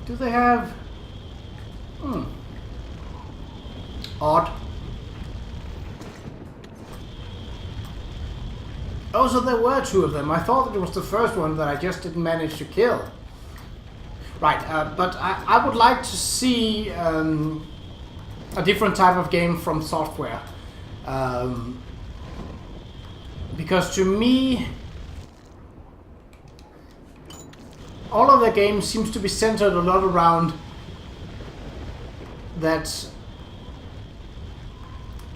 do they have... Odd. Oh, so there were two of them. I thought it was the first one that I just didn't manage to kill. Right, but I would like to see a different type of game from Software. Because to me, all of the games seems to be centered a lot around that.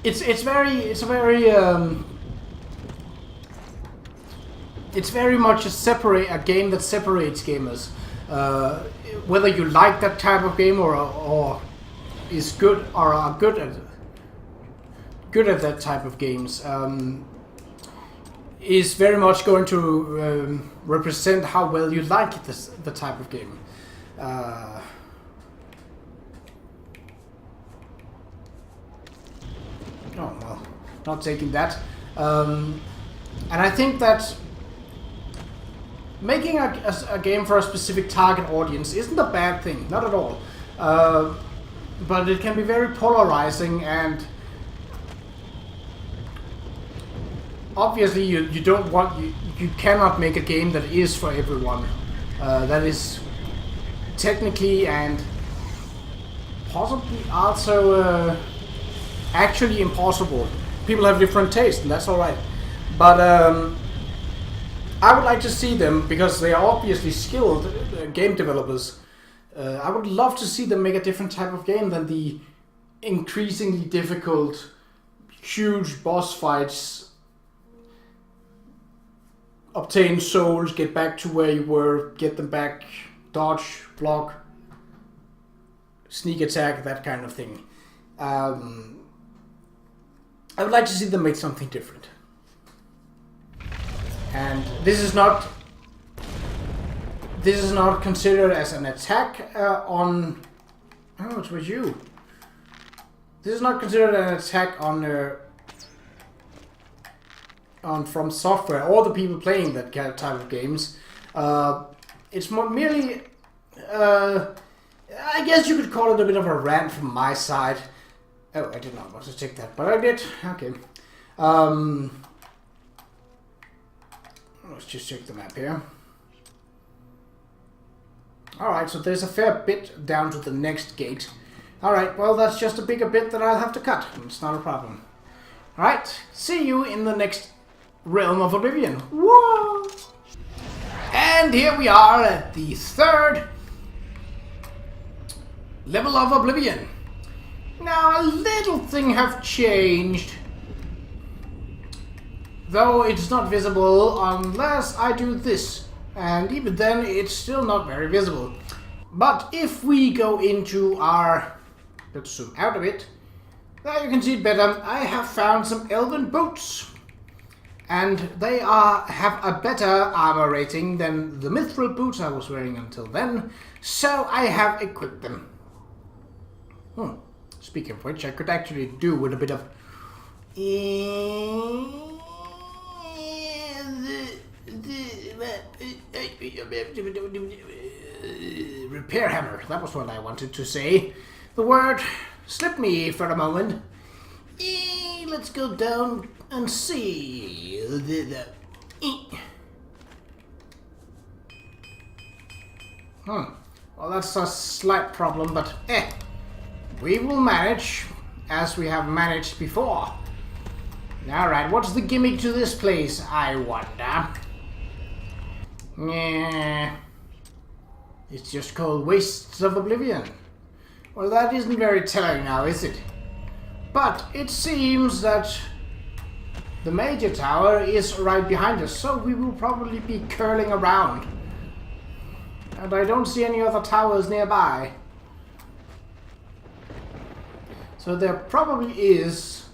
It's very much a game that separates gamers. Whether you like that type of game or is good or are good at that type of games, is very much going to represent how well you like the type of game. Oh well, not taking that. And I think that making a game for a specific target audience isn't a bad thing, not at all. But it can be very polarizing, and obviously you don't want, you cannot make a game that is for everyone. That is technically and possibly also actually impossible. People have different tastes, and that's alright. But I would like to see them, because they are obviously skilled game developers. I would love to see them make a different type of game than the increasingly difficult, huge boss fights. Obtain souls, get back to where you were, get them back, dodge, block, sneak attack, that kind of thing. I would like to see them make something different. And this is not considered as an attack on... Oh, it was you. This is not considered an attack on From Software or the people playing that type of games. It's more merely... I guess you could call it a bit of a rant from my side. Oh, I did not want to take that, but I did. Okay. Let's just check the map here. Alright, so there's a fair bit down to the next gate. Alright, well that's just a bigger bit that I'll have to cut. It's not a problem. Alright, see you in the next realm of Oblivion. Whoa! And here we are at the third level of Oblivion. Now a little thing have changed. Though it's not visible unless I do this. And even then, it's still not very visible. But if we go into our... Let's zoom out a bit. There you can see it better. I have found some elven boots. And they have a better armor rating than the mithril boots I was wearing until then. So I have equipped them. Speaking of which, I could actually do with a bit of... repair hammer. That was what I wanted to say. The word slipped me for a moment. Let's go down and see. Well, that's a slight problem, but we will manage, as we have managed before. Alright, what's the gimmick to this place, I wonder? It's just called Wastes of Oblivion. Well, that isn't very telling now, is it? But it seems that the major tower is right behind us, so we will probably be curling around. And I don't see any other towers nearby. So there probably is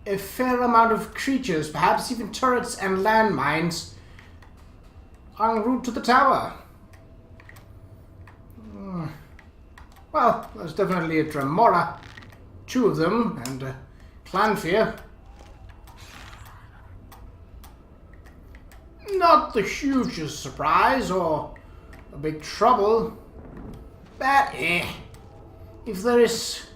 a fair amount of creatures, perhaps even turrets and landmines, en route to the tower. Well, there's definitely a Dremora, 2 of them, and a Clanfear. Not the hugest surprise or a big trouble, but if there is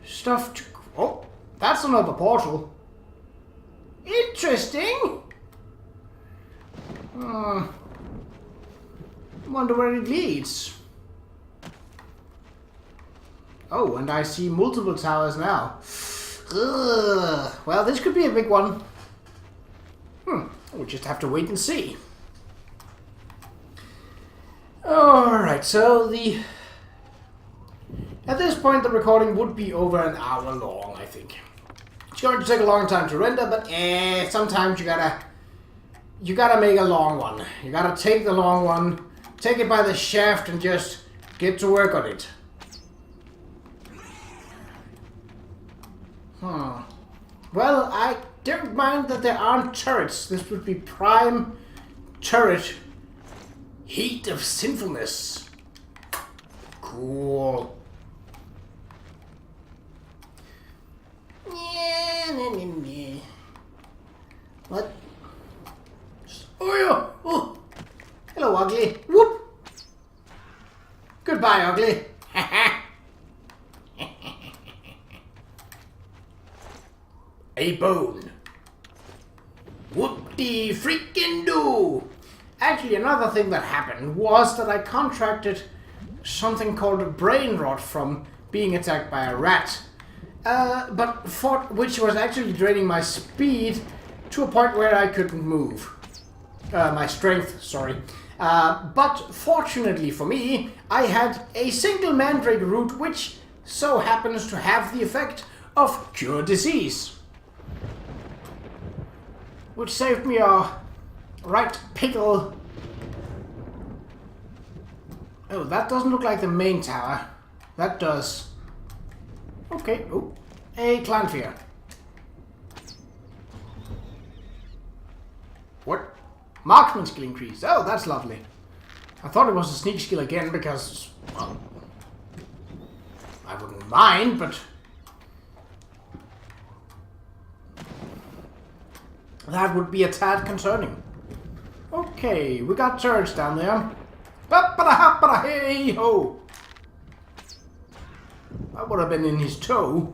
stuff to... Oh! That's another portal. Interesting. Wonder where it leads. Oh, and I see multiple towers now. Well, this could be a big one. We'll just have to wait and see. Alright, so at this point the recording would be over an hour long, I think. It's going to take a long time to render, but sometimes you gotta make a long one. You gotta take the long one, take it by the shaft, and just get to work on it. Well, I don't mind that there aren't turrets. This would be prime turret heat of sinfulness. Cool. What? Oh, yeah. Oh. Hello, Ugly. Whoop. Goodbye, Ugly. A bone. Whoop-de freaking do. Actually, another thing that happened was that I contracted something called a brain rot from being attacked by a rat. which was actually draining my speed to a point where I couldn't move. My strength, sorry. But fortunately for me, I had a single mandrake root which so happens to have the effect of cure disease. Which saved me a right pickle. Oh, that doesn't look like the main tower. That does. Okay, oh, a clan fear. What? Marksman skill increase. Oh, that's lovely. I thought it was a sneak skill again because, well, I wouldn't mind, but that would be a tad concerning. Okay, we got turrets down there. Hey ho! That would have been in his toe.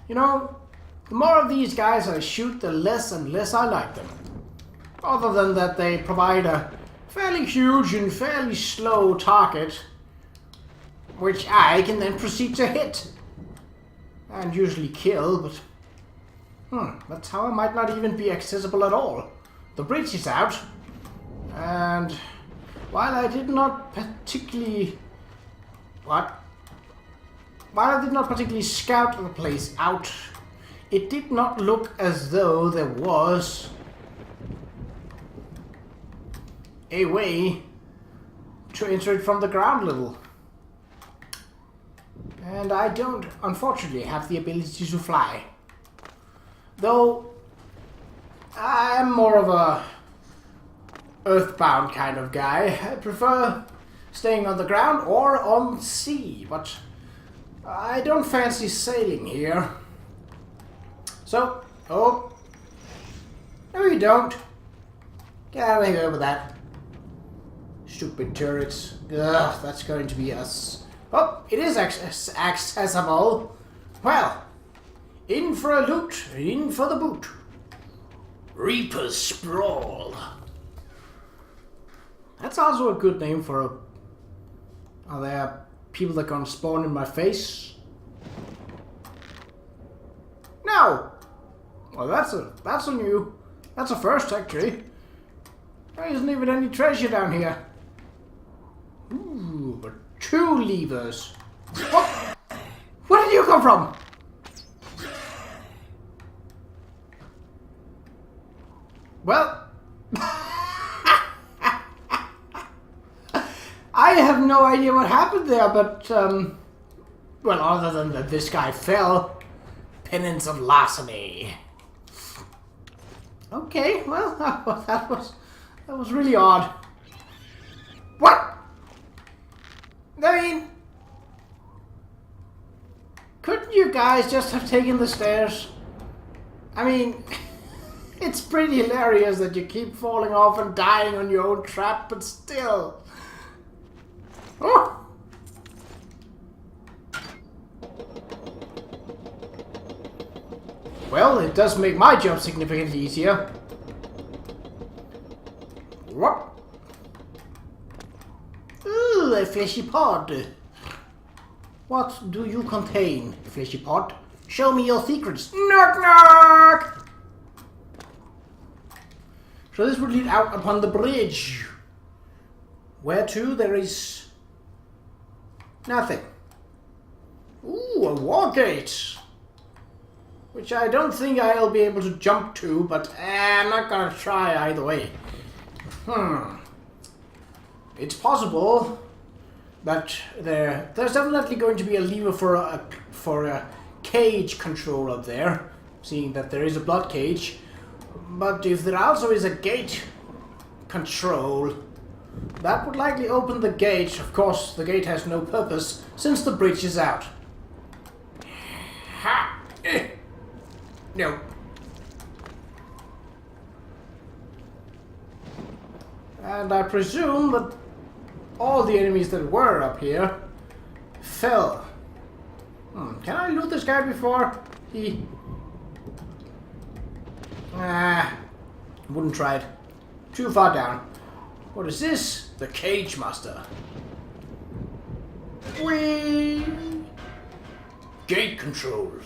You know, the more of these guys I shoot, the less and less I like them. Other than that they provide a fairly huge and fairly slow target, which I can then proceed to hit. And usually kill, but that tower might not even be accessible at all. The bridge is out, and while I did not particularly scout the place out, it did not look as though there was a way to enter it from the ground level. And I don't, unfortunately, have the ability to fly. Though, I'm more of a earthbound kind of guy. I prefer staying on the ground or on sea, but I don't fancy sailing here. So, oh, no you don't. Get out of here with that. Stupid turrets. Ugh, that's going to be us. Oh, it is accessible. Well, in for a loot, in for the boot. Reaper's Sprawl. That's also a good name for a... Are there people that can spawn in my face? No! Well, that's a new... That's a first, actually. There isn't even any treasure down here. Ooh, but 2 levers. What? Where did you come from? Well, I have no idea what happened there, but, well, other than that this guy fell. Penance of larceny. Okay, well, that was really odd. What? I mean, couldn't you guys just have taken the stairs? I mean... It's pretty hilarious that you keep falling off and dying on your own trap, but still. Oh. Well, it does make my job significantly easier. What? Ooh, a fleshy pod. What do you contain, fleshy pod? Show me your secrets. Knock knock! So this would lead out upon the bridge, where to there is nothing. Ooh, a war gate, which I don't think I'll be able to jump to, but I'm not gonna try either way. It's possible that there's definitely going to be a lever for a cage control up there, seeing that there is a blood cage. But if there also is a gate control, that would likely open the gate. Of course, the gate has no purpose since the bridge is out. Ha! No. And I presume that all the enemies that were up here fell. Can I loot this guy before he... wouldn't try it. Too far down. What is this? The Cage Master. Whee! Gate controls.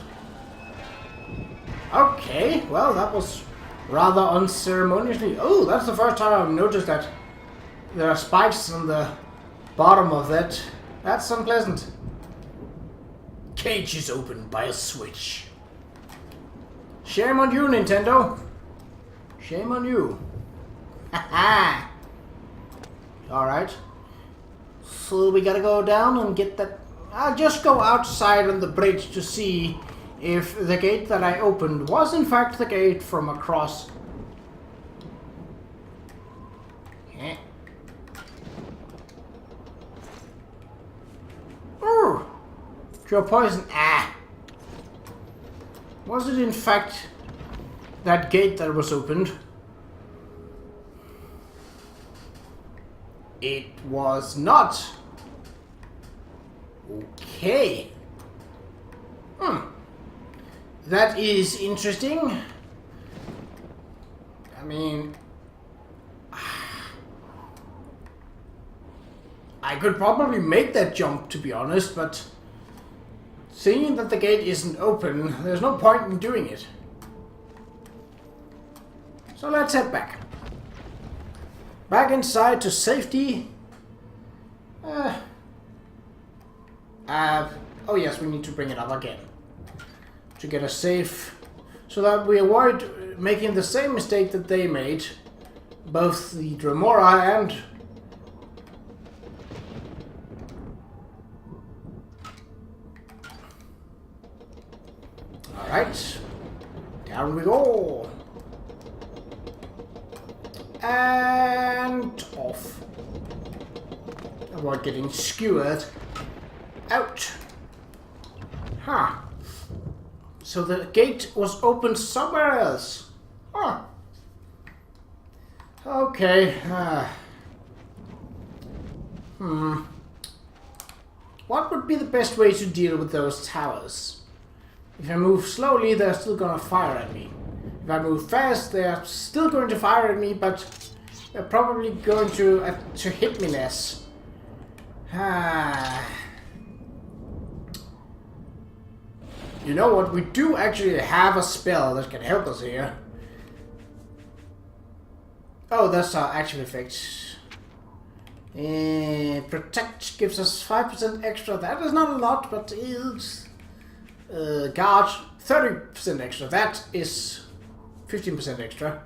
Okay, well that was rather unceremoniously. Oh, that's the first time I've noticed that there are spikes on the bottom of that. That's unpleasant. Cage is opened by a switch. Shame on you, Nintendo. Shame on you. Haha. Alright. So we gotta go down and get that. I'll just go outside on the bridge to see if the gate that I opened was in fact the gate from across. Ooh! Cure poison. Ah! Was it in fact that gate that was opened? It was not. Okay. That is interesting. I mean, I could probably make that jump, to be honest, but seeing that the gate isn't open, there's no point in doing it. So let's head back. Back inside to safety. Oh yes, we need to bring it up again. To get a safe, so that we avoid making the same mistake that they made. Both the Dremora and... Alright. Down we go. And off. Avoid getting skewered. Out. Huh. So the gate was opened somewhere else. Huh. Okay. What would be the best way to deal with those towers? If I move slowly, they're still gonna fire at me. If I move fast, they're still going to fire at me, but they're probably going to hit me less. You know what? We do actually have a spell that can help us here. Oh, that's our actual effect. Protect gives us 5% extra. That is not a lot, but is guard 30% extra. That is 15% extra.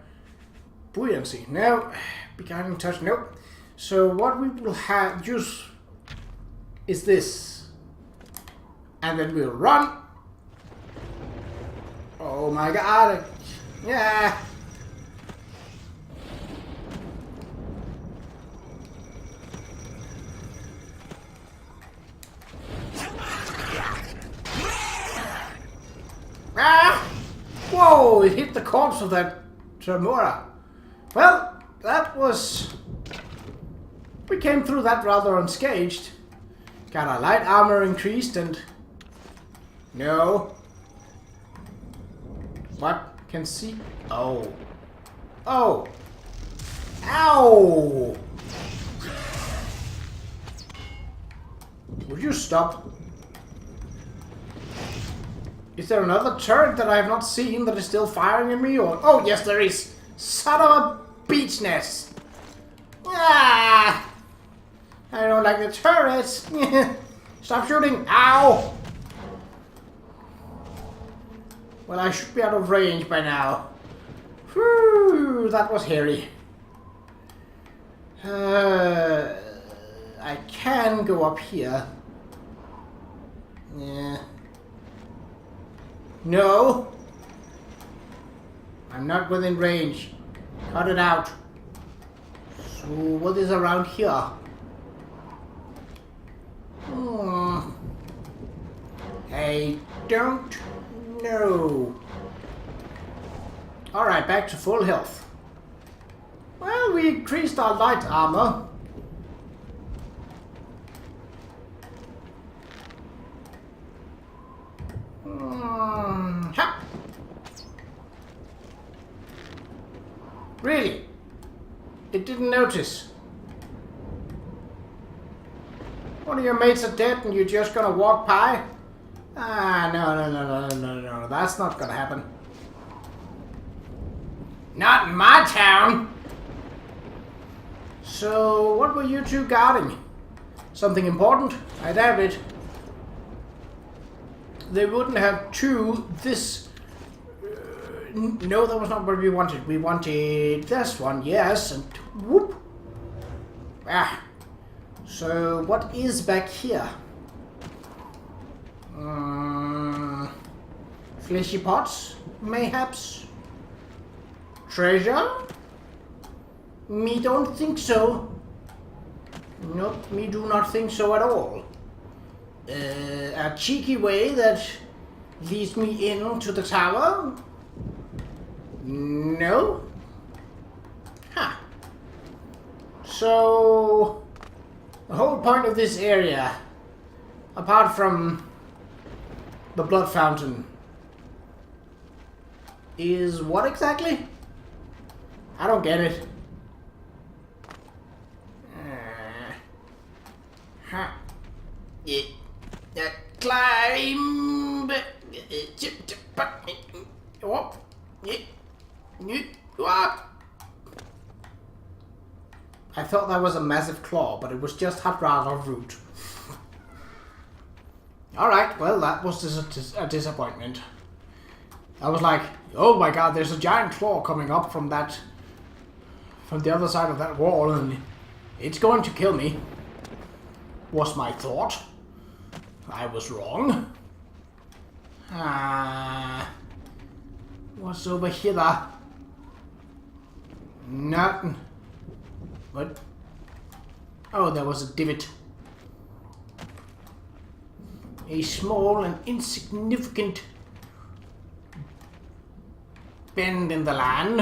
Buoyancy. No. Beguiling touch. Nope. So what we will have use is this, and then we'll run. Oh my god. Yeah. Ah! Whoa, it hit the corpse of that Dremora. Well, that was... We came through that rather unscathed. Got our light armor increased and... No. What? Can see? Oh. Oh. Ow! Would you stop? Is there another turret that I have not seen that is still firing at me? Or oh yes, there is. Son of a beach nest. Ah! I don't like the turrets. Stop shooting! Ow! Well, I should be out of range by now. Whew, that was hairy. I can go up here. Yeah. No! I'm not within range. Cut it out. So, what is around here? I don't know. Alright, back to full health. Well, we increased our light armor. Ha! Really? It didn't notice. One of your mates are dead and you're just gonna walk by? Ah, no. That's not gonna happen. Not in my town! So, what were you two guarding? Something important? I doubt it. They wouldn't have two this... no, that was not what we wanted. We wanted this one, yes, and whoop. Ah. So, what is back here? Fleshy pots, mayhaps? Treasure? Me don't think so. Nope, me do not think so at all. A cheeky way that leads me into the tower? No? Huh. So, the whole point of this area, apart from the blood fountain, is what exactly? I don't get it. Climb. I thought that was a massive claw, but it was just rather rude. Alright, well, that was a disappointment. I was like, oh my god, there's a giant claw coming up from the other side of that wall, and it's going to kill me. Was my thought. I was wrong. What's over here? Nothing. What? Oh, there was a divot. A small and insignificant bend in the land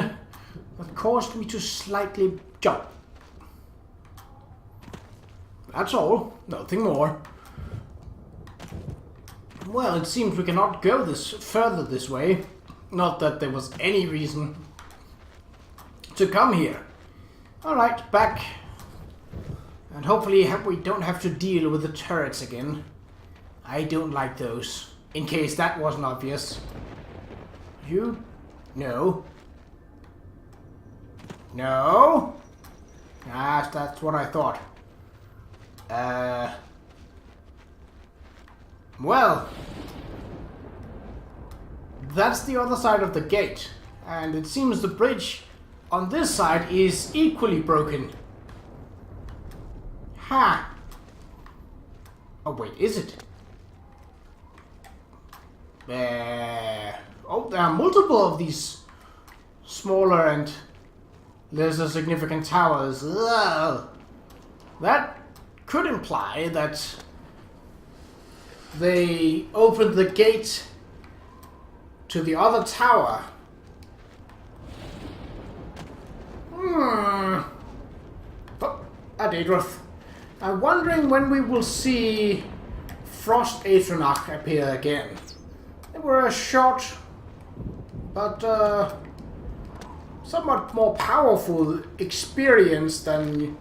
that caused me to slightly jump. That's all. Nothing more. Well, it seems we cannot go further this way. Not that there was any reason to come here. Alright, back. And hopefully we don't have to deal with the turrets again. I don't like those. In case that wasn't obvious. You? No. No? Ah, that's what I thought. Well, that's the other side of the gate, and it seems the bridge on this side is equally broken. Ha! Oh wait, is it? Oh, there are multiple of these smaller and lesser significant towers. Ugh. That could imply that they opened the gate to the other tower. Oh, a Daedroth. I'm wondering when we will see Frost Atronach appear again. They were a short, but somewhat more powerful experience than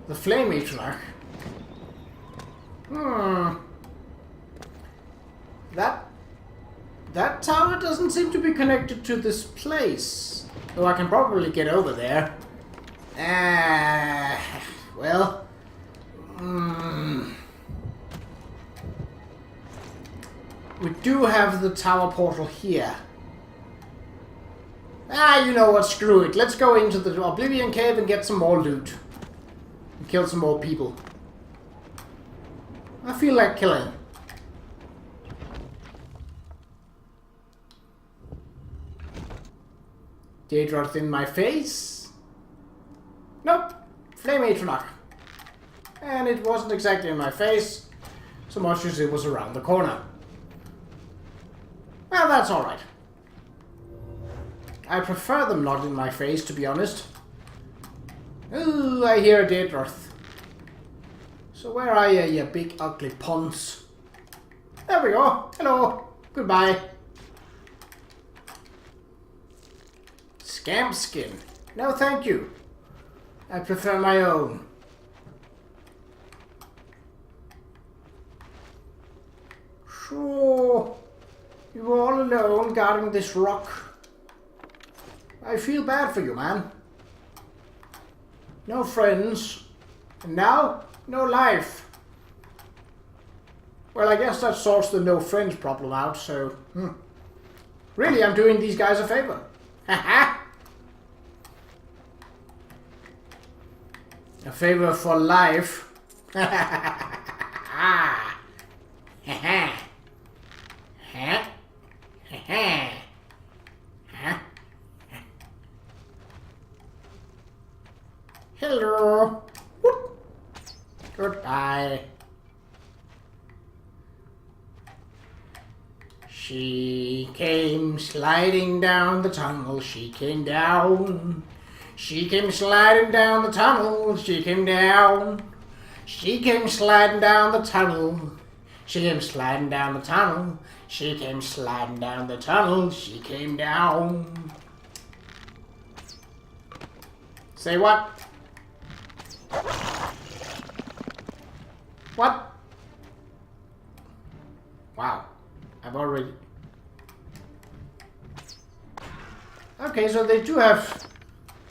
the Flame Atronach. That tower doesn't seem to be connected to this place. Though I can probably get over there. Well. We do have the tower portal here. You know what, screw it. Let's go into the Oblivion Cave and get some more loot. And kill some more people. I feel like killing. Daedroth in my face? Nope. Flame Atronach. And it wasn't exactly in my face, so much as it was around the corner. Well, that's alright. I prefer them not in my face, to be honest. Ooh, I hear a Daedroth. So where are you, you big ugly ponce? There we go. Hello. Goodbye. Scamp skin. No, thank you. I prefer my own. alone guarding this rock. I feel bad for you, man. No friends. And now, no life. Well, I guess that sorts the no friends problem out, so... Really, I'm doing these guys a favor. Haha! A favor for life. Hello. Whoop. Goodbye. She came sliding down the tunnel. She came down. She came sliding down the tunnel. She came down. She came sliding down the tunnel. She came sliding down the tunnel. She came sliding down the tunnel. She came down. Say what? What? Wow. I've already... Okay, so they do have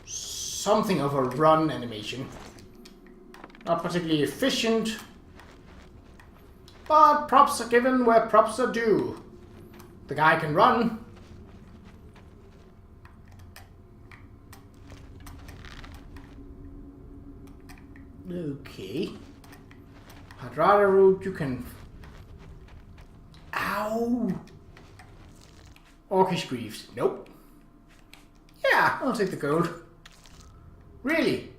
something of a run animation. Not particularly efficient. But props are given where props are due. The guy can run. Okay. I'd rather route you can... Ow! Orcish Greaves. Nope. Yeah, I'll take the gold. Really?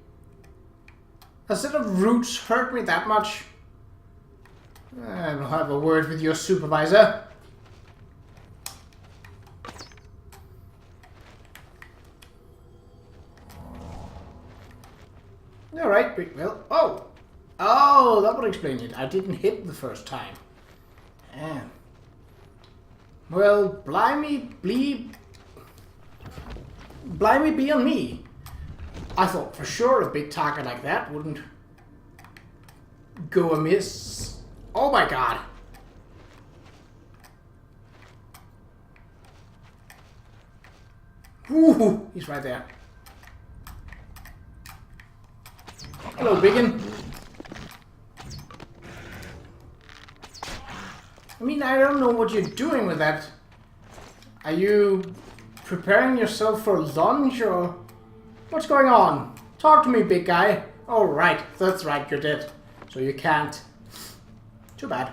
A set of roots hurt me that much? I'll have a word with your supervisor. Alright, well, oh! Oh, that would explain it. I didn't hit the first time. Well, blimey be on me. I thought for sure a big target like that wouldn't go amiss. Oh my god. Ooh, he's right there. Hello, biggin. I mean, I don't know what you're doing with that. Are you preparing yourself for lunch, or what's going on? Talk to me, big guy. Oh, right. That's right, you're dead. So you can't. Too bad.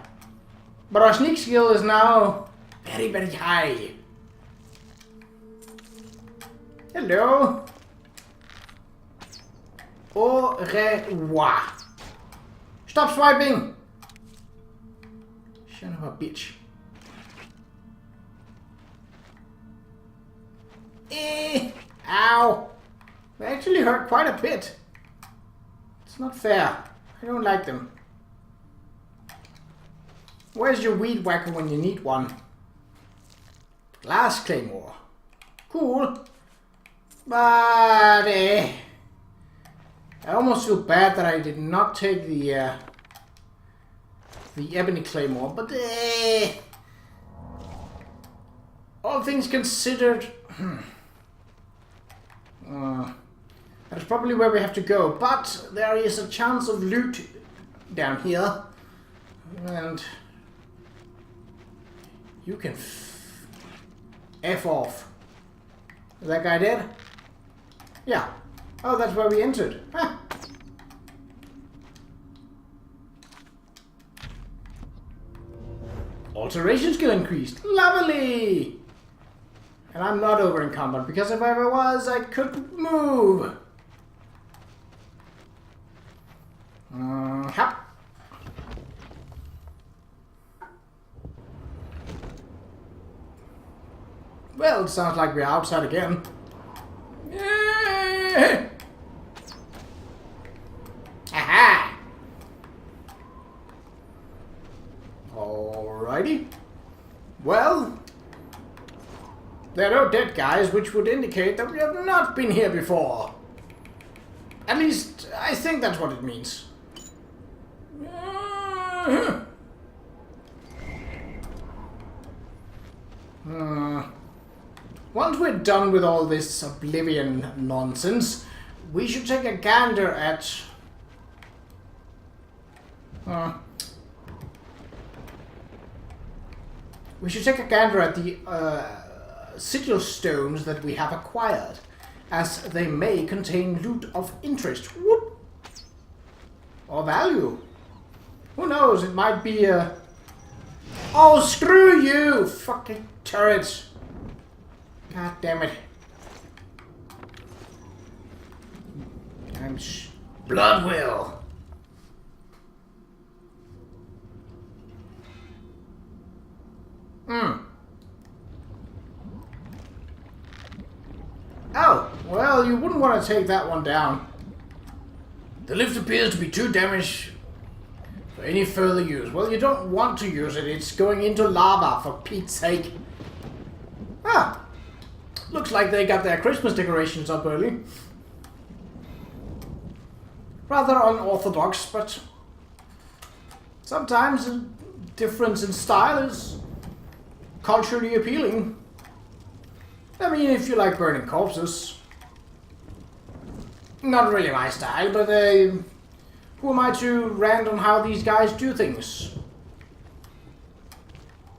But our sneak skill is now very, very high. Hello. Au revoir. Stop swiping. Son of a bitch. Ow. They actually hurt quite a bit. It's not fair. I don't like them. Where's your weed whacker when you need one? Glass claymore. Cool. But I almost feel bad that I did not take the ebony claymore, but all things considered, that is probably where we have to go. But there is a chance of loot down here, and you can F off. Is that guy dead? Yeah. Oh, that's where we entered. Huh. Alteration skill increased. Lovely! And I'm not over encumbered, because if I ever was, I could move. Hop. Well, it sounds like we're outside again. Yeah. Aha! Alrighty. Well, there are no dead guys, which would indicate that we have not been here before. At least, I think that's what it means. Once we're done with all this Oblivion nonsense, we should take a gander at... we should take a gander at the sigil stones that we have acquired, as they may contain loot of interest. Whoop. Or value. Who knows, it might be a... Oh, screw you, fucking turrets. God damn it. I'm Bloodwill. Oh, well, you wouldn't want to take that one down. The lift appears to be too damaged for any further use. Well, you don't want to use it. It's going into lava, for Pete's sake. Ah, looks like they got their Christmas decorations up early. Rather unorthodox, but sometimes a difference in style is culturally appealing. I mean, if you like burning corpses. Not really my style, but who am I to rant on how these guys do things?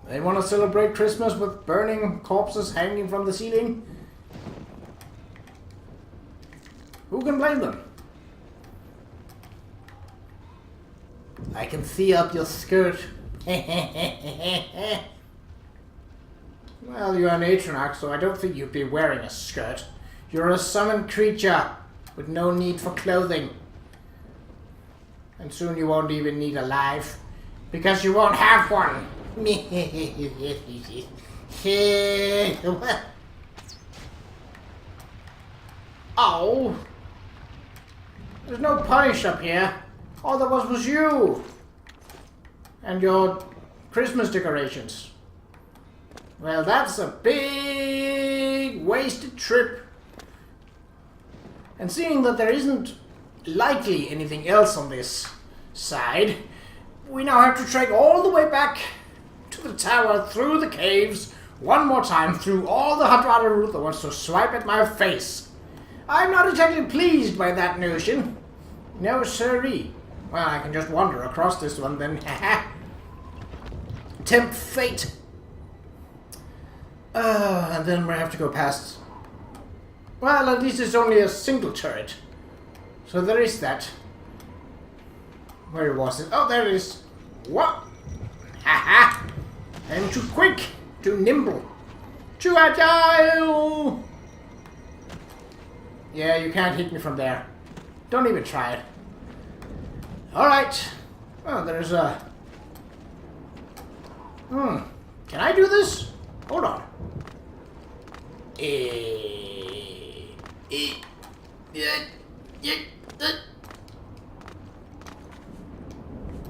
They want to celebrate Christmas with burning corpses hanging from the ceiling? Who can blame them? I can see up your skirt. Well, you're an Qa'Rajh, so I don't think you'd be wearing a skirt. You're a summoned creature with no need for clothing. And soon you won't even need a life, because you won't have one. Oh! There's no punish up here. All there was you. And your Christmas decorations. Well, that's a big wasted trip. And seeing that there isn't likely anything else on this side, we now have to trek all the way back to the tower, through the caves, one more time, through all the Qa'Rajh route that wants to swipe at my face. I'm not exactly pleased by that notion. No siree. Well, I can just wander across this one then. Tempt fate. And then we have to go past... Well, at least it's only a single turret. So there is that. Where was it? Oh, there it is. What? Haha! I'm too quick, too nimble, too agile! Yeah, you can't hit me from there. Don't even try it. Alright. Oh, there's a... Can I do this? Hold on.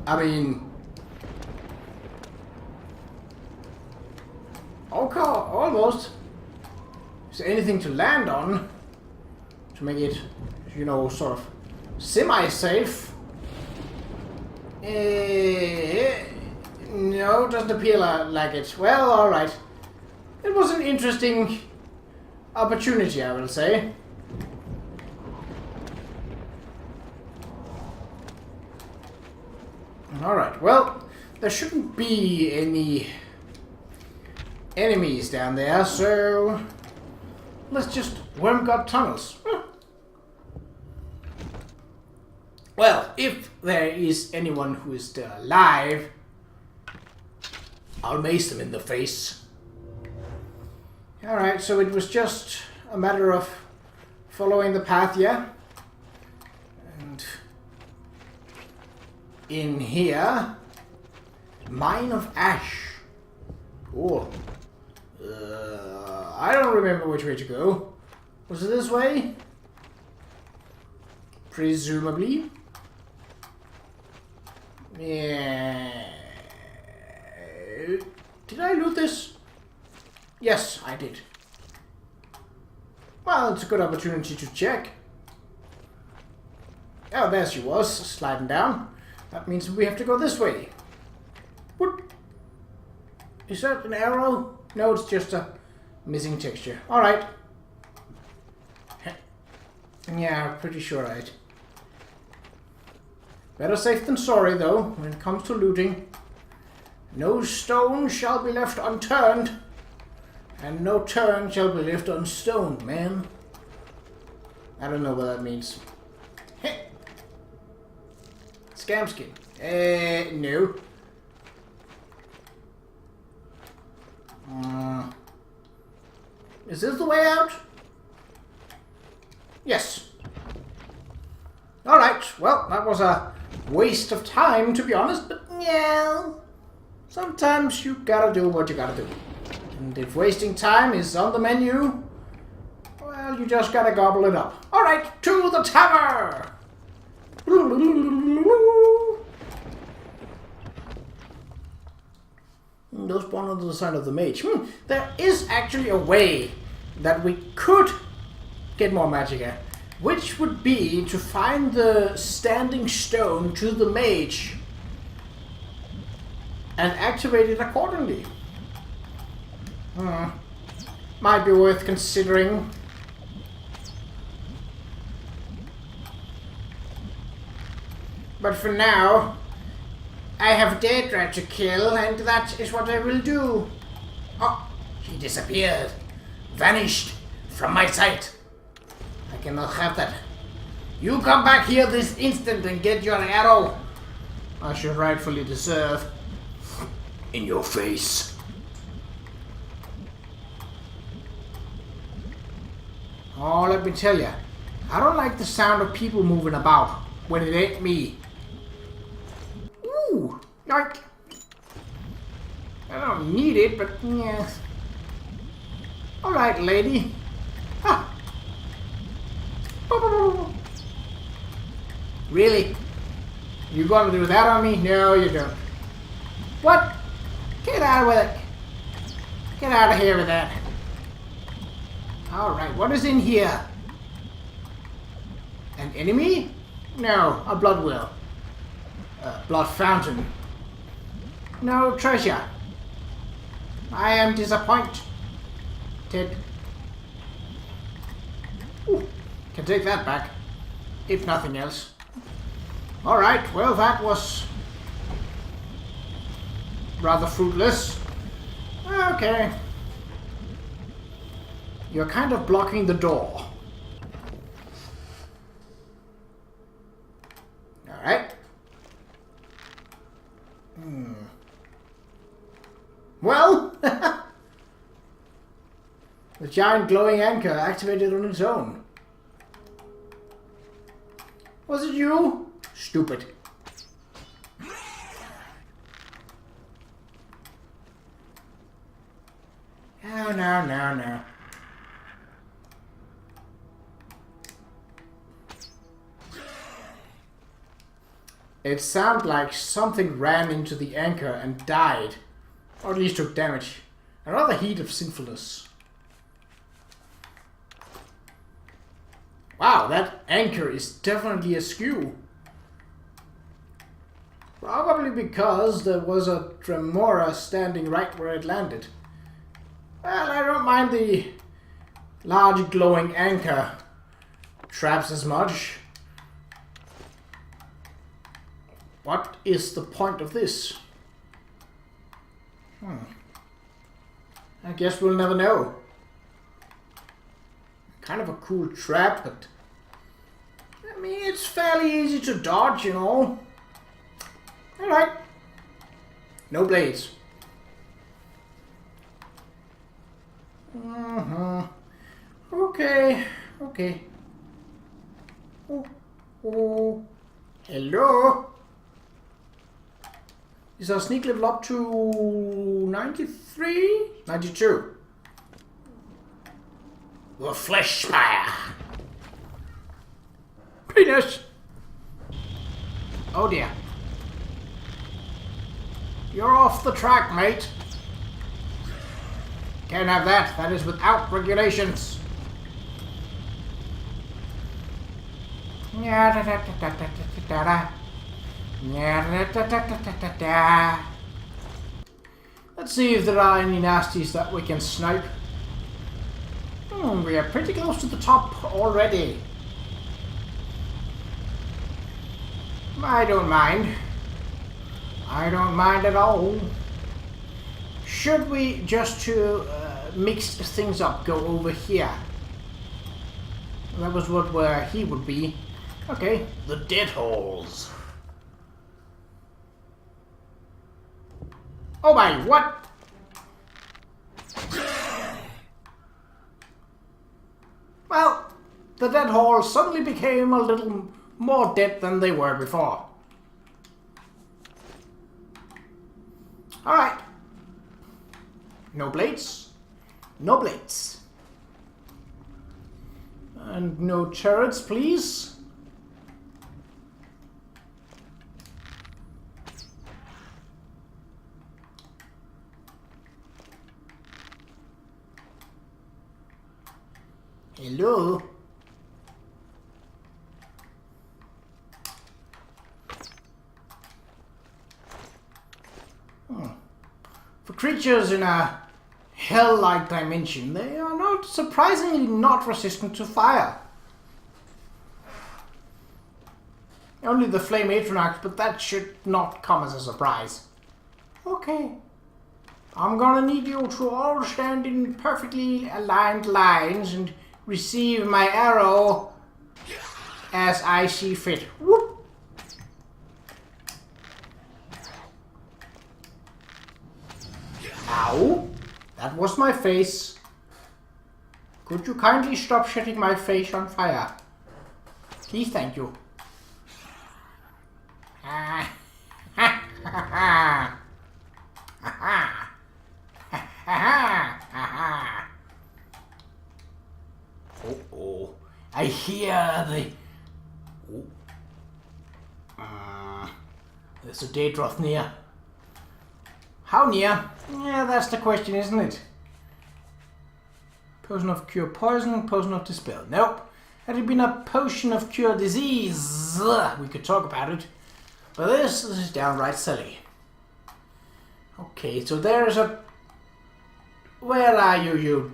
I mean... Okay, almost. Is there anything to land on? To make it, you know, sort of semi-safe? No, doesn't appear like it. Well, alright. It was an interesting opportunity, I will say. Alright, well, there shouldn't be any enemies down there, so let's just worm gut tunnels. Well, if there is anyone who is still alive, I'll mace them in the face. Alright, so it was just a matter of following the path, yeah? And in here, Mine of Ash. Cool. I don't remember which way to go. Was it this way? Presumably. Yeah. Did I loot this? Yes, I did. Well, it's a good opportunity to check. Oh, there she was, sliding down. That means we have to go this way. What? Is that an arrow? No, it's just a missing texture. Alright. Yeah, pretty sure right. Better safe than sorry, though, when it comes to looting. No stone shall be left unturned. And no turn shall be left unstoned, man. I don't know what that means. Heh. Scam skin. No. Is this the way out? Yes. Alright, well, that was a waste of time, to be honest, but yeah. Sometimes you gotta do what you gotta do. And if wasting time is on the menu, well, you just gotta gobble it up. Alright, to the tower! Those spawn under the sign of the mage. There is actually a way that we could get more magicka, which would be to find the standing stone to the mage and activate it accordingly. Might be worth considering. But for now, I have Qa'Rajh to kill, and that is what I will do. Oh, he disappeared. Vanished from my sight. I cannot have that. You come back here this instant and get your arrow. I should rightfully deserve. In your face. Oh, let me tell you, I don't like the sound of people moving about when it ain't me. Ooh, yoink. I don't need it, but yeah. Alright, lady. Ah. Really? You gonna do that on me? No, you don't. What? Get out with it. Get out of here with that. Alright, what is in here? An enemy? No, a blood well. Blood fountain. No treasure. I am disappointed. Ooh, can take that back, if nothing else. Alright, well that was rather fruitless. Okay. You're kind of blocking the door. Alright. Well, the giant glowing anchor activated on its own. Was it you? Stupid. No. It sounded like something ran into the anchor and died. Or at least took damage. Another heat of sinfulness. Wow, that anchor is definitely askew. Probably because there was a Tremora standing right where it landed. Well, I don't mind the large glowing anchor traps as much. What is the point of this? I guess we'll never know. Kind of a cool trap, but I mean, it's fairly easy to dodge, you know. Alright. No blades. Okay. Oh. Hello? Is our sneak level up to 93? 92. The flesh spire. Penis! Oh dear. You're off the track, mate. Can't have that. That is without regulations. Let's Let's see if there are any nasties that we can snipe. We are pretty close to the top already. I don't mind. I don't mind at all. Should we, just to mix things up, go over here? That was where he would be. Okay, the dead holes. Oh my, what? Well, the dead holes suddenly became a little more dead than they were before. Alright. No blades. No blades. And no turrets, please. Hello? For creatures in a hell-like dimension, they are not surprisingly not resistant to fire. Only the flame Qa'Rajh, but that should not come as a surprise. Okay. I'm gonna need you to all stand in perfectly aligned lines and receive my arrow as I see fit. Whoop! Ow! That was my face. Could you kindly stop setting my face on fire? Please, thank you. Ha ha ha ha. Oh, I hear the... there's a Qa'Rajh near. How near? Yeah, that's the question, isn't it? Potion of cure poison, potion of dispel. Nope. Had it been a potion of cure disease, we could talk about it. But this is downright silly. Okay, so there's a... Where are you, you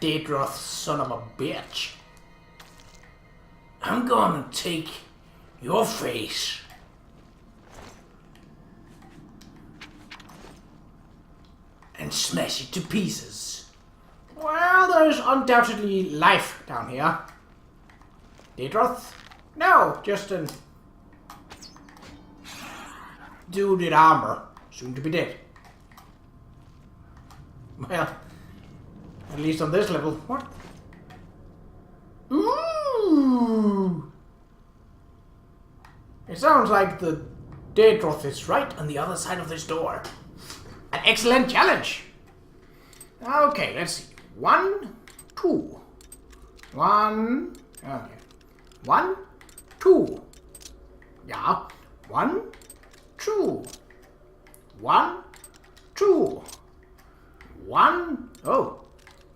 Qa'Rajh son of a bitch? I'm gonna take your face and smash it to pieces. Well, there's undoubtedly life down here. Qa'Rajh? No, just an dude in armor, soon to be dead. Well, at least on this level. What? Ooh! It sounds like the Qa'Rajh is right on the other side of this door. An excellent challenge! Okay, let's see. 1, 2. 1. Okay. 1, 2. Yeah. 1, 2. 1, 2. 1. Oh.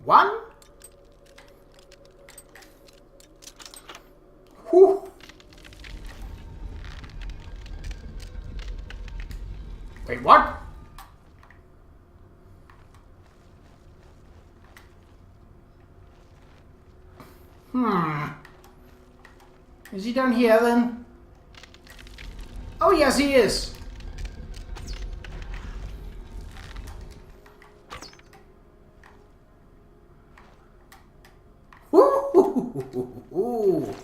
1. Whew. Wait, what? Is he down here then? Oh yes, he is. Ooh.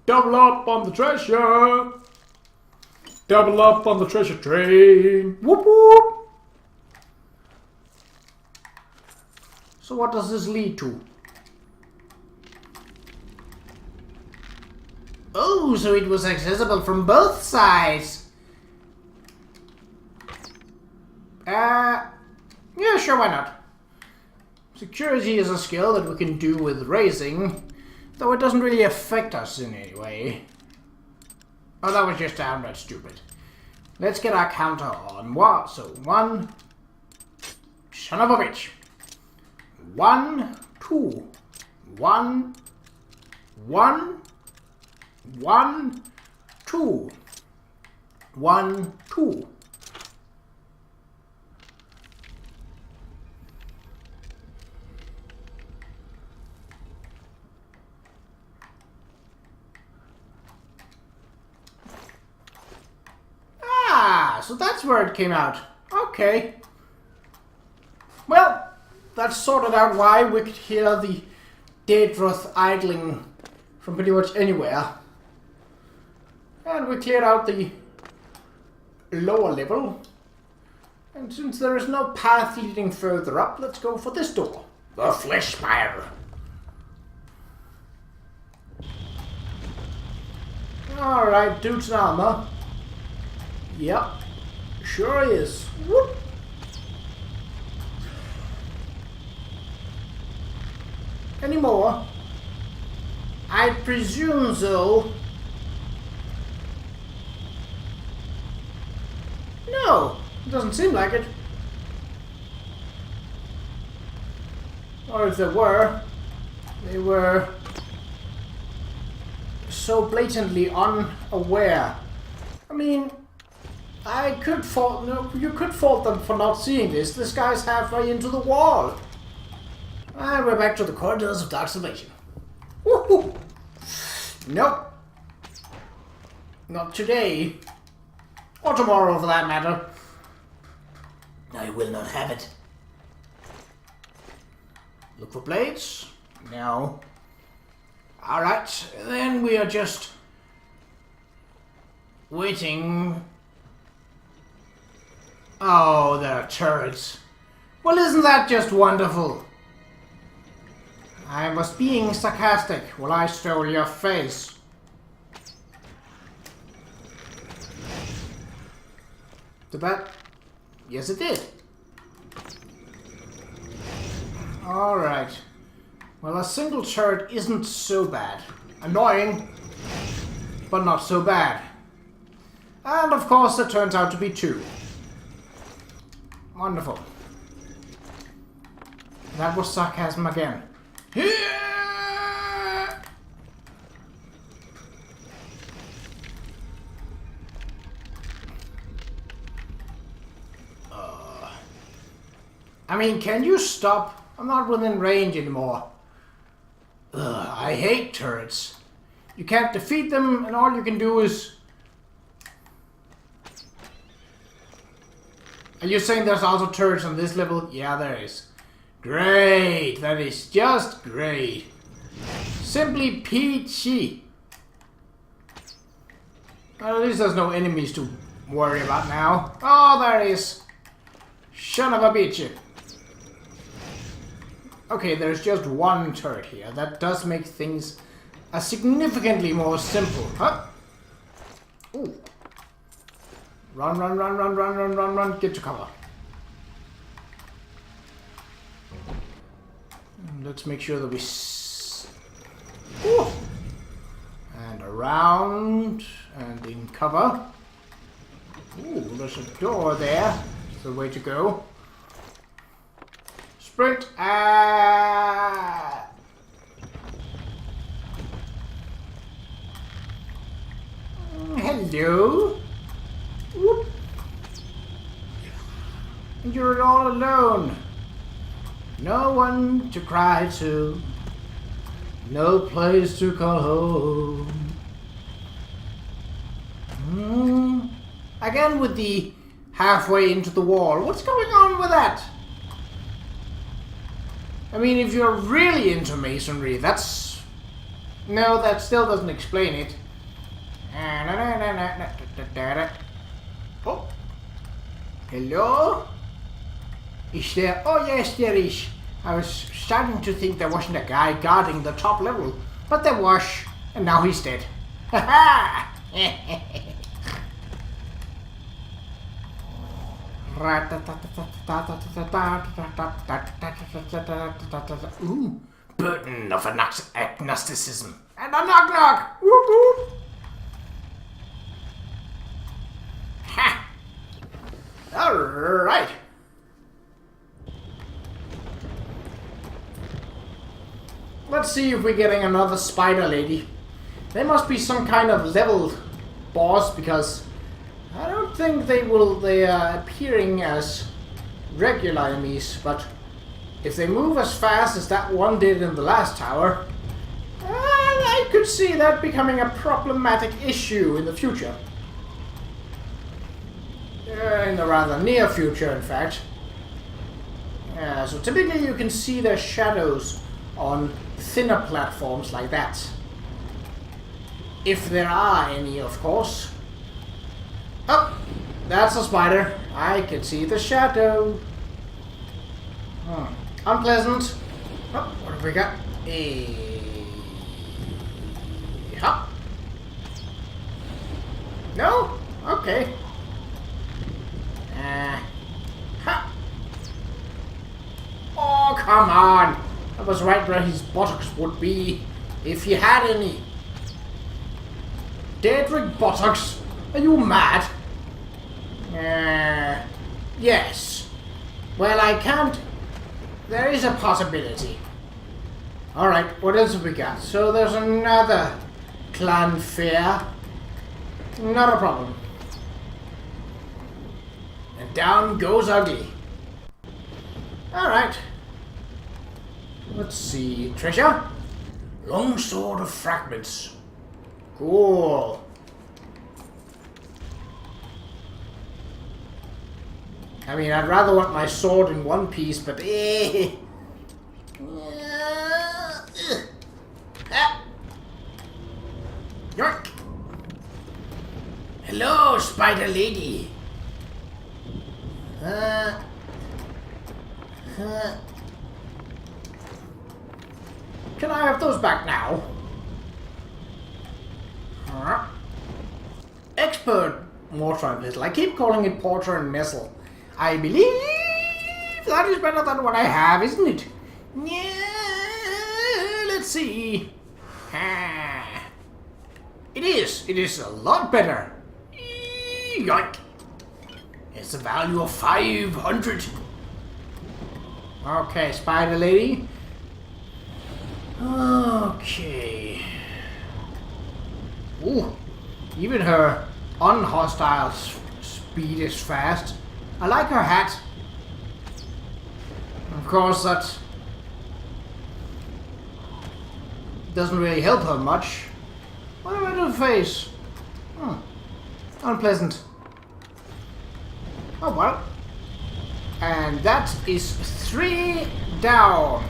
Double up on the treasure. Double up on the treasure train. Whoop whoop. So what does this lead to? Oh, so it was accessible from both sides. Yeah, sure, why not? Security is a skill that we can do with raising, though it doesn't really affect us in any way. Oh, that was just downright stupid. Let's get our counter on. What? So 1. Son of a bitch. 1, 2. 1. 1. 1, 2. 1, 2. so that's where it came out. Okay. Well, that sorted out why we could hear the Qa'Rajh idling from pretty much anywhere. And we cleared out the lower level. And since there is no path leading further up, let's go for this door. The Flesh Spire. Alright, dude's in armor. Yep, sure is. Whoop. Any more? I presume so. No, it doesn't seem like it. Or if there were, they were so blatantly unaware. I mean, I could fault, no, you could fault them for not seeing this. This guy's halfway into the wall. And we're back to the corridors of Dark Salvation. Woohoo! Nope. Not today. Or tomorrow, for that matter. I will not have it. Look for blades? No. Alright, then we are just waiting. Oh, there are turrets. Well, isn't that just wonderful? I was being sarcastic while I stole your face. Did that? Yes, it did. Alright. Well, a single turret isn't so bad. Annoying, but not so bad. And of course, it turns out to be two. Wonderful. That was sarcasm again. I mean, can you stop? I'm not within range anymore. Ugh, I hate turrets. You can't defeat them, and all you can do is... Are you saying there's also turrets on this level? Yeah, there is. Great! That is just great. Simply peachy. Well, at least there's no enemies to worry about now. Oh, there is. Son of a bitch. Okay, there's just one turret here. That does make things significantly more simple. Huh? Ooh. Run, run, run, run, run, run, run, run. Get to cover. And let's make sure that we... Ooh. And around. And in cover. Ooh, there's a door there. That's the way to go. Sprint. Hello. Whoop. And you're all alone. No one to cry to. No place to call home. Again with the halfway into the wall. What's going on with that? I mean, if you're really into masonry, that's... No, that still doesn't explain it. Oh. Hello? Is there... Oh, yes, there is. I was starting to think there wasn't a guy guarding the top level. But there was. And now he's dead. Ha-ha! Ooh, burden of agnosticism. And a knock-knock! Whoop whoop! Ha! Alright. Let's see if we're getting another spider lady. There must be some kind of level boss because I don't think they are appearing as regular enemies, but if they move as fast as that one did in the last tower, I could see that becoming a problematic issue in the future. In the rather near future, in fact. So typically you can see their shadows on thinner platforms like that. If there are any, of course. Oh, that's a spider. I can see the shadow. Unpleasant. Oh, what have we got? Hop. No? Okay. Ha. Oh, come on. That was right where his buttocks would be, if he had any. Daedric buttocks? Are you mad? Yes. Well, I can't. There is a possibility. Alright, what else have we got? So there's another clan fair. Not a problem. And down goes Ugly. Alright. Let's see. Treasure? Longsword of Fragments. Cool. I mean, I'd rather want my sword in one piece, but York. Hello, Spider Lady. Can I have those back now? Expert mortar and pestle. I keep calling it porter and nestle. I believe that is better than what I have, isn't it? Yeah, let's see. It is. It is a lot better. Yoink. It's a value of 500. Okay, Spider Lady. Okay. Ooh, even her unhostile speed is fast. I like her hat. Of course, that doesn't really help her much. What about her face? Unpleasant. Oh well. And that is 3 down.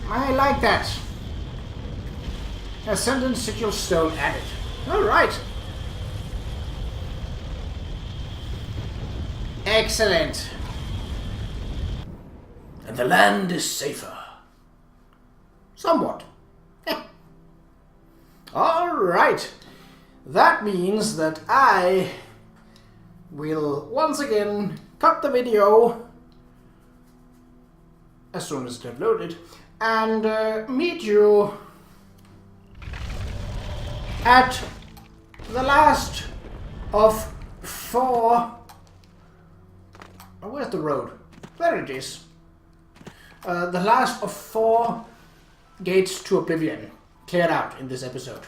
I like that. Ascendant Sigil Stone added. Alright. Excellent. And the land is safer. Somewhat. Alright. That means that I will once again cut the video as soon as it's uploaded and meet you at the last of 4. Oh, where's the road? There it is. The last of 4 gates to Oblivion cleared out in this episode.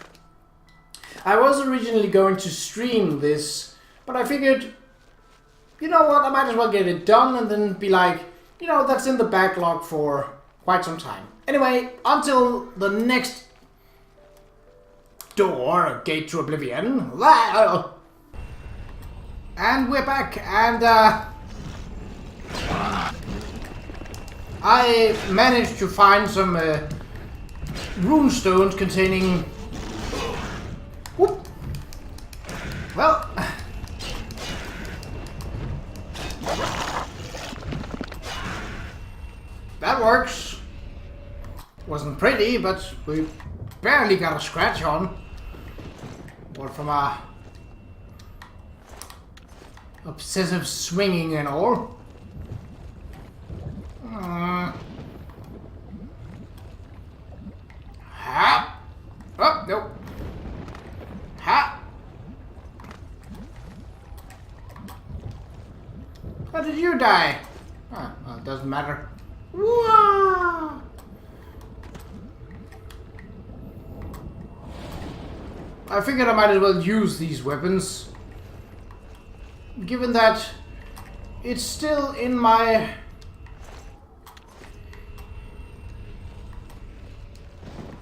I was originally going to stream this, but I figured, you know what, I might as well get it done and then be like, you know, that's in the backlog for quite some time. Anyway, until the next door, gate to Oblivion. And we're back, and I managed to find some rune stones containing... Whoop. Well... that works. Wasn't pretty, but we barely got a scratch on. What from our obsessive swinging and all. Ha! Oh, nope. Ha! How did you die? Well, it doesn't matter. Whoa! I figured I might as well use these weapons, given that it's still in my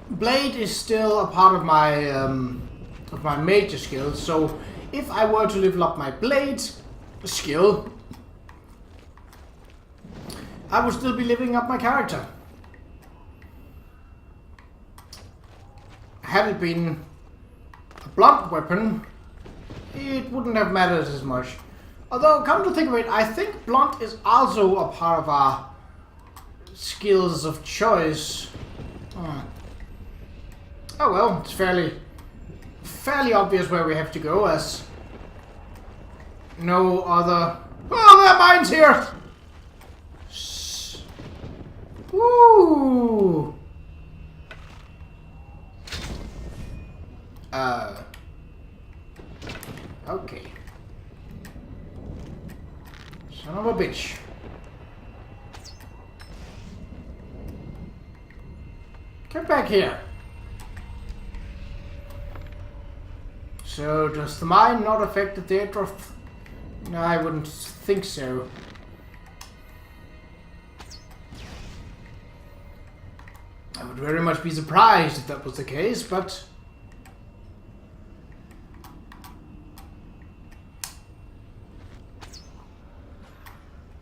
blade is still a part of my major skills. So if I were to level up my blade, skill, I would still be living up my character. Had it been a blunt weapon, it wouldn't have mattered as much. Although, come to think of it, I think blunt is also a part of our skills of choice. Oh well, it's fairly obvious where we have to go, as no other... Oh, there are mines here! Woo! Okay. Son of a bitch. Get back here. So, does the mine not affect the theater? No, I wouldn't think so. I would very much be surprised if that was the case, but...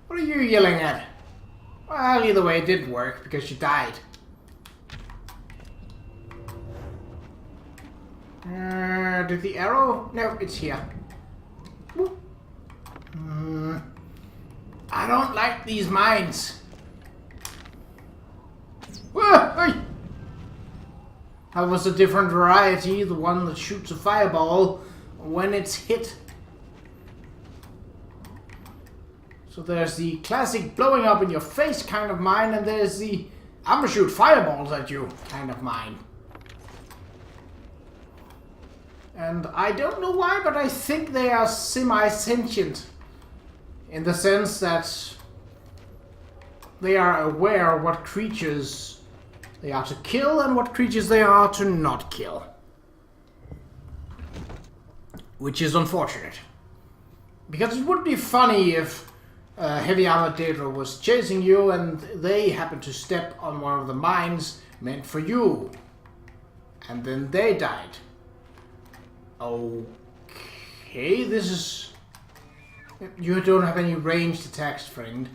What are you yelling at? Well, either way, it didn't work, because you died. Did the arrow? No, it's here. I don't like these mines. That was a different variety, the one that shoots a fireball when it's hit. So there's the classic blowing up in your face kind of mine, and there's the I'm gonna shoot fireballs at you kind of mine. And I don't know why, but I think they are semi-sentient. In the sense that they are aware of what creatures they are to kill and what creatures they are to not kill. Which is unfortunate. Because it would be funny if a heavy armored Daedra was chasing you and they happened to step on one of the mines meant for you. And then they died. Okay, this is... You don't have any ranged attacks, friend.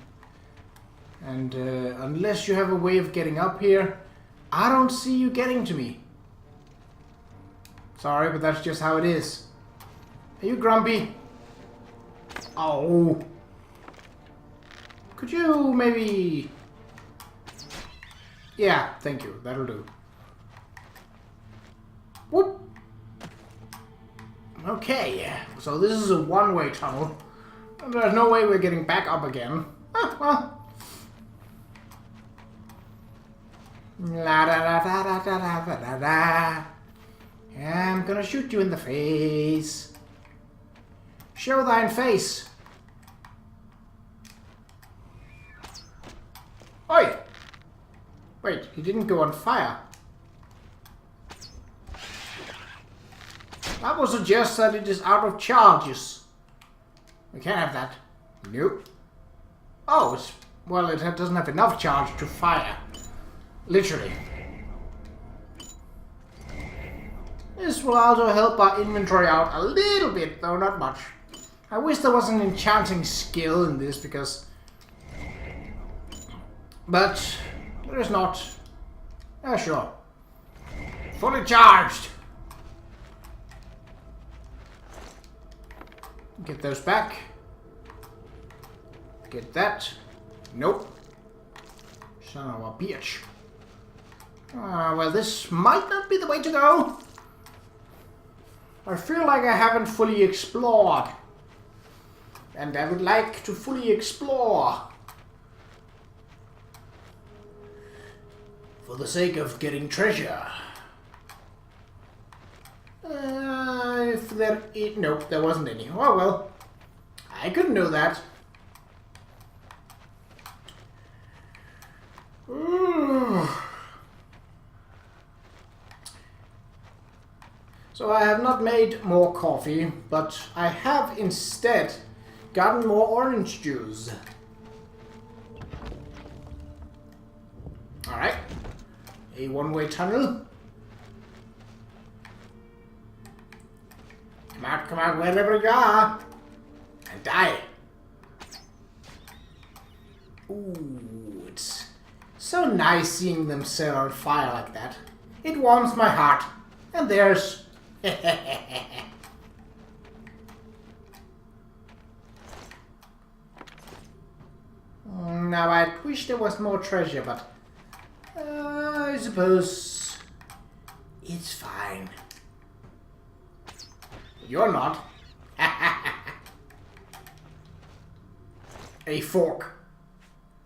And unless you have a way of getting up here, I don't see you getting to me. Sorry, but that's just how it is. Are you grumpy? Oh. Could you maybe... Yeah, thank you. That'll do. Whoop. Okay, so this is a one-way tunnel. And there's no way we're getting back up again. Well. La da da da da da da da da. I'm gonna shoot you in the face. Show thine face. Oi! Wait, he didn't go on fire. That will suggest that it is out of charges. We can't have that. Nope. Oh, it's... Well, it doesn't have enough charge to fire. Literally. This will also help our inventory out a little bit, though not much. I wish there was an enchanting skill in this, because... But... there is not. Yeah, sure. Fully charged! Get those back. Get that. Nope. Son of a bitch. Well, this might not be the way to go. I feel like I haven't fully explored. And I would like to fully explore. For the sake of getting treasure. If there... Nope, there wasn't any. Oh well. I couldn't know that. Ooh. So I have not made more coffee, but I have instead gotten more orange juice. Alright. A one-way tunnel. Come out, wherever you are. And die. Ooh, it's so nice seeing them set on fire like that. It warms my heart. And there's... Now I wish there was more treasure, but... I suppose... it's fine. You're not. A fork.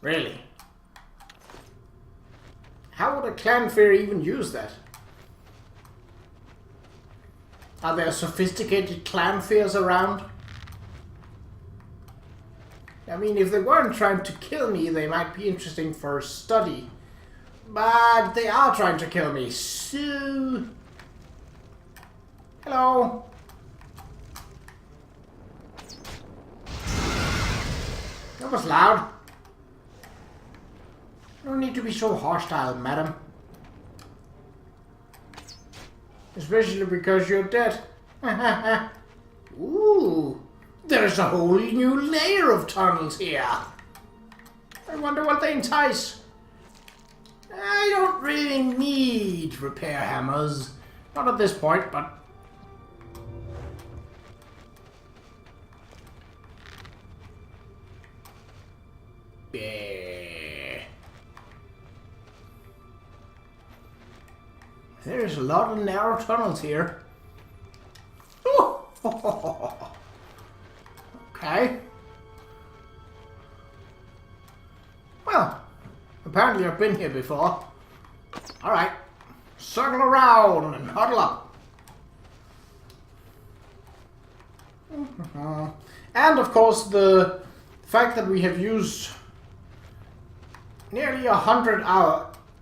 Really? How would a clanfear even use that? Are there sophisticated clanfears around? I mean, if they weren't trying to kill me, they might be interesting for study. But they are trying to kill me, so... Hello? That was loud. You don't need to be so hostile, madam. Especially because you're dead. Ooh, there's a whole new layer of tunnels here. I wonder what they entice. I don't really need repair hammers. Not at this point, but... There's a lot of narrow tunnels here. Okay. Well, apparently I've been here before. Alright. Circle around and huddle up. And of course the fact that we have used nearly 100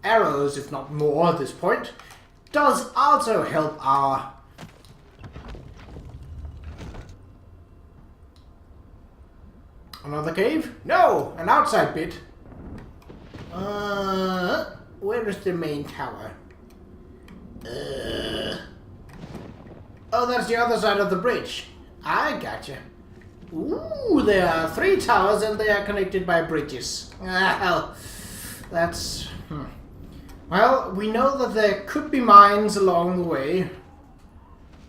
arrows, if not more at this point, does also help our... Another cave? No! An outside bit. Where is the main tower? Oh, that's the other side of the bridge. I gotcha. Ooh, there are 3 towers and they are connected by bridges. Well, that's... Well, we know that there could be mines along the way.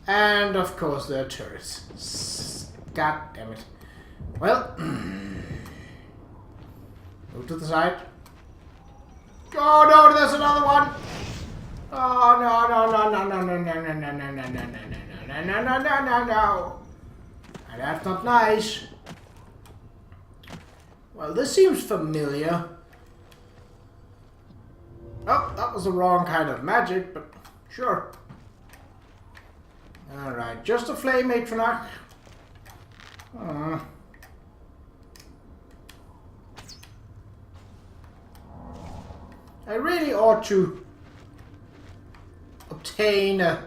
And, of course, there are turrets. God damn it. Well, move to the side. Oh, no, there's another one. Oh, no, no, no, no, no, no, no, no, no, no, no, no, no, no, no, no, no, no, no. And that's not nice. Well, this seems familiar. Oh, that was the wrong kind of magic, but sure. Alright, just a flame, Matronach. I really ought to obtain a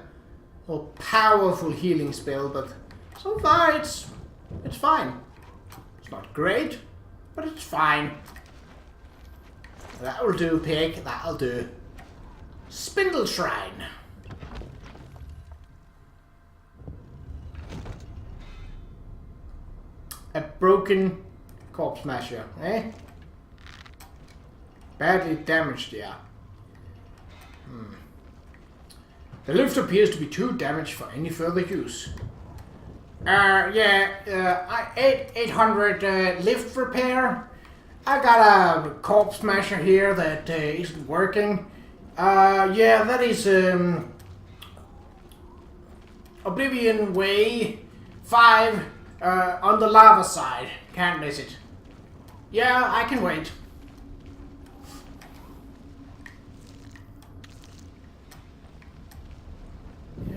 more powerful healing spell, but so far it's fine. It's not great, but it's fine. That'll do, pig. That'll do. Spindle Shrine. A broken corpse smasher, eh? Badly damaged, yeah. The lift appears to be too damaged for any further use. 800 lift repair. I got a corpse smasher here that isn't working. Yeah, that is Oblivion Way 5 on the lava side. Can't miss it. Yeah, I can wait.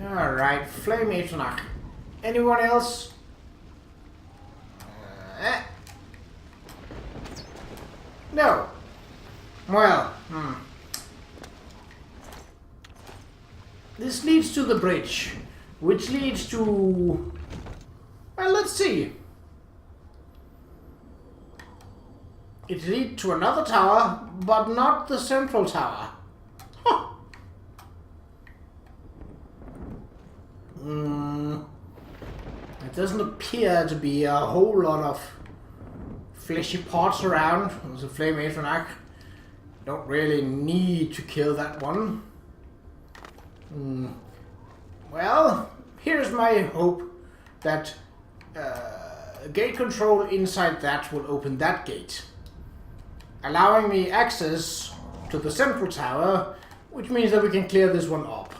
Alright, Flame Matronach. Anyone else? No. Well, this leads to the bridge, which leads to... Well, let's see. It leads to another tower, but not the central tower. Huh. It doesn't appear to be a whole lot of fleshy parts around. There's a flame Qa'Rajh. Don't really need to kill that one. Well, here's my hope that gate control inside that will open that gate, allowing me access to the central tower, which means that we can clear this one up.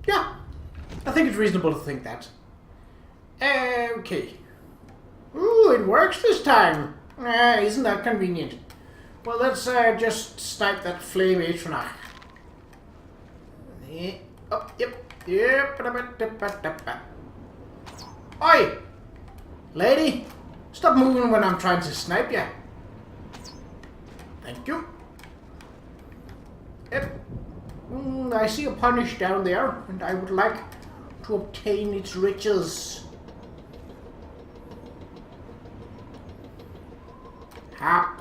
Yeah, I think it's reasonable to think that. Okay. Ooh, it works this time. Isn't that convenient? Well, let's just snipe that flame Qa'Rajh. Oh, yep. Oi! Lady, stop moving when I'm trying to snipe you. Thank you. Yep. I see a punish down there, and I would like to obtain its riches. Ha.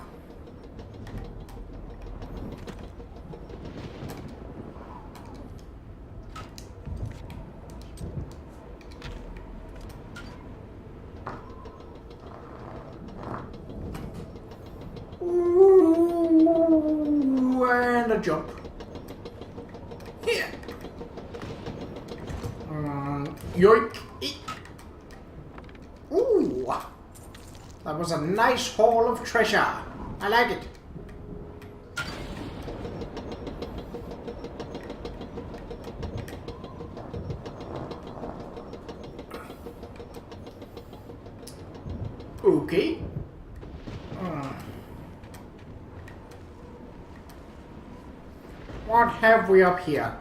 Ooh, and a jump. Here. Yoink. Ooh. That was a nice haul of treasure. I like it. Okay. What have we up here?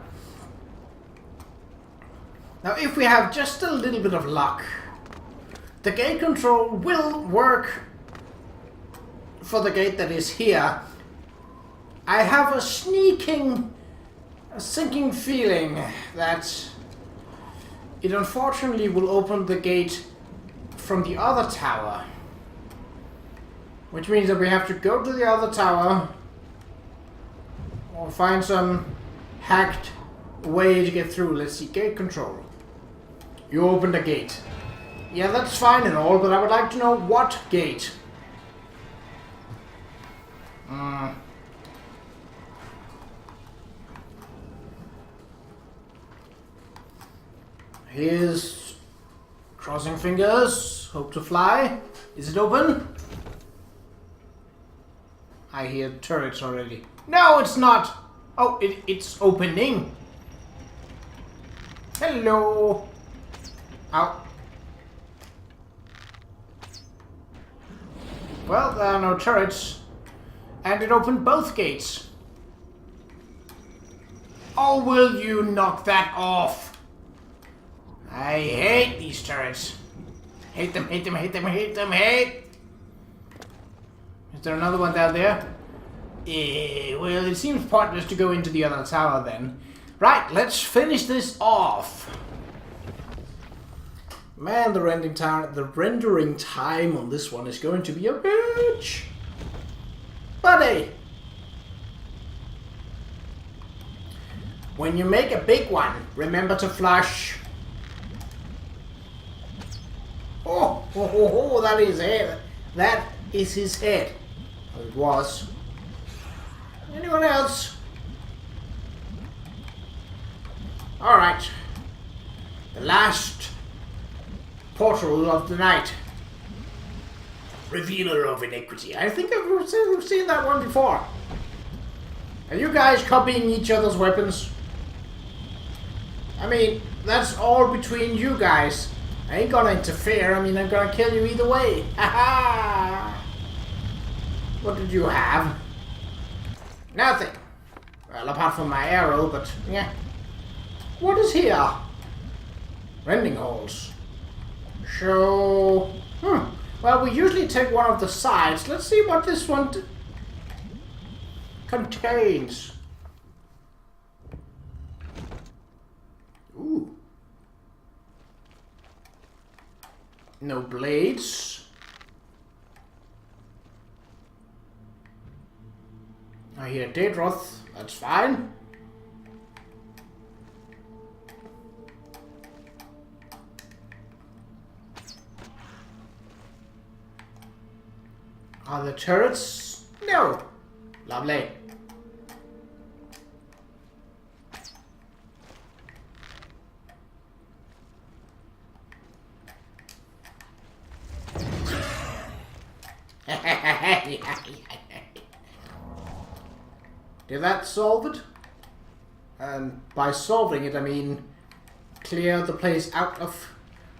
Now, if we have just a little bit of luck, the gate control will work for the gate that is here. I have a sinking feeling that it unfortunately will open the gate from the other tower. Which means that we have to go to the other tower or find some hacked way to get through. Let's see, gate control. You open the gate. Yeah, that's fine and all, but I would like to know what gate. Here's crossing fingers. Hope to fly. Is it open? I hear turrets already. No, it's not. Oh, it's opening. Hello. Ow. Well, there are no turrets. And it opened both gates. Oh, will you knock that off? I hate these turrets. Hate them, hate them, hate them, hate them, hate. Is there another one down there? Well, it seems pointless to go into the other tower then. Right, let's finish this off. Man, the rendering time on this one is going to be a bitch. Buddy! When you make a big one, remember to flush. Oh, that is it. That is his head. Or it was. Anyone else? Alright. The last portal of the night. Revealer of iniquity. I think we've seen that one before. Are you guys copying each other's weapons? I mean, that's all between you guys. I ain't gonna interfere. I mean, I'm gonna kill you either way. Ha-ha! What did you have? Nothing. Well, apart from my arrow, but yeah. What is here? Rending holes. So, well, we usually take one of the sides. Let's see what this one contains. Ooh. No blades. I hear Daedroth. That's fine. Are there turrets? No. Lovely. Did that solve it? And by solving it, I mean clear the place out of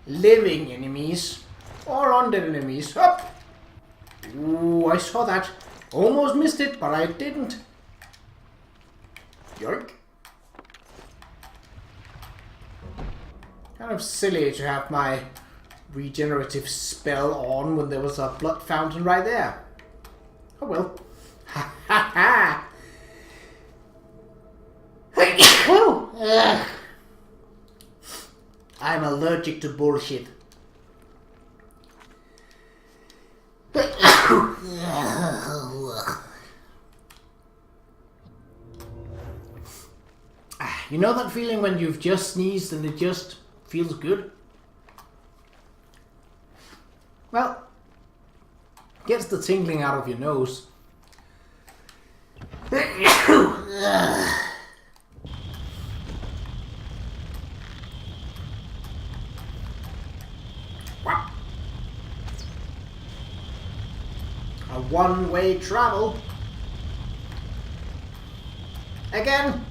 living enemies or undead enemies. Up! Ooh, I saw that. Almost missed it, but I didn't. Yoink. Kind of silly to have my regenerative spell on when there was a blood fountain right there. Oh well. Ha ha ha! I'm allergic to bullshit. You know that feeling when you've just sneezed and it just feels good? Well, gets the tingling out of your nose. A one-way travel. Again,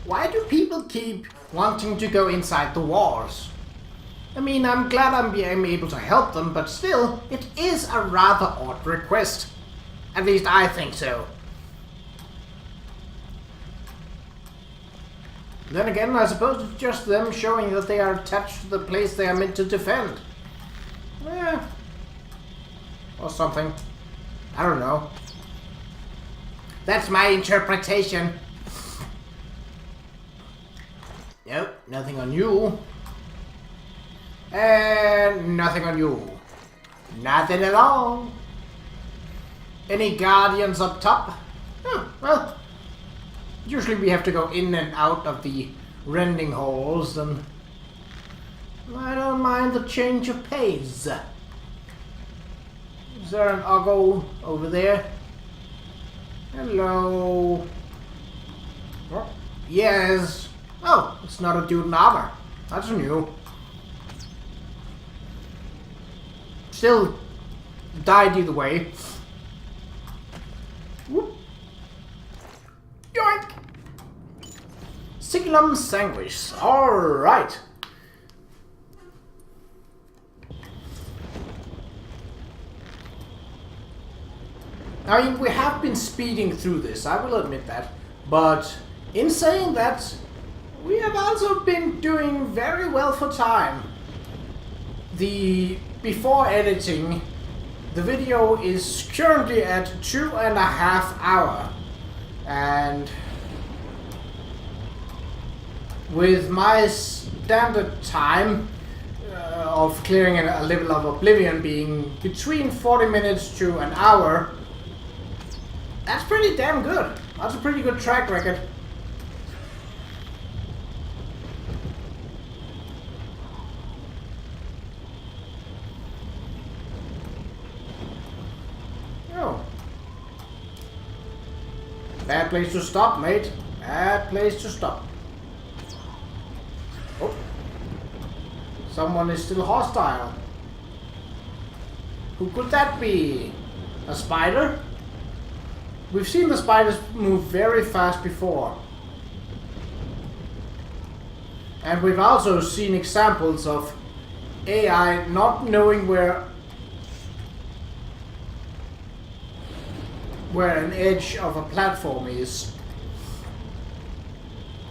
why do people keep wanting to go inside the walls? I mean, I'm glad I'm able to help them, but still, it is a rather odd request. At least I think so. Then again, I suppose it's just them showing that they are attached to the place they are meant to defend. Yeah. Or something. I don't know. That's my interpretation. Nope, nothing on you. And nothing on you. Nothing at all. Any guardians up top? Oh, well, usually we have to go in and out of the rending holes, and I don't mind the change of pace. Is there an Uggo over there? Hello. Oh, yes. Oh, it's not a dude in armor. That's new. Still died either way. Whoop. Yoink! Sigilum Sanguis. Alright. I mean, we have been speeding through this, I will admit that. But in saying that, we have also been doing very well for time. Before editing, the video is currently at 2.5 hours. And with my standard time of clearing a level of Oblivion being between 40 minutes to an hour, that's pretty damn good. That's a pretty good track record. Oh. Bad place to stop, mate. Bad place to stop. Oh. Someone is still hostile. Who could that be? A spider? We've seen the spiders move very fast before. And we've also seen examples of AI not knowing where an edge of a platform is.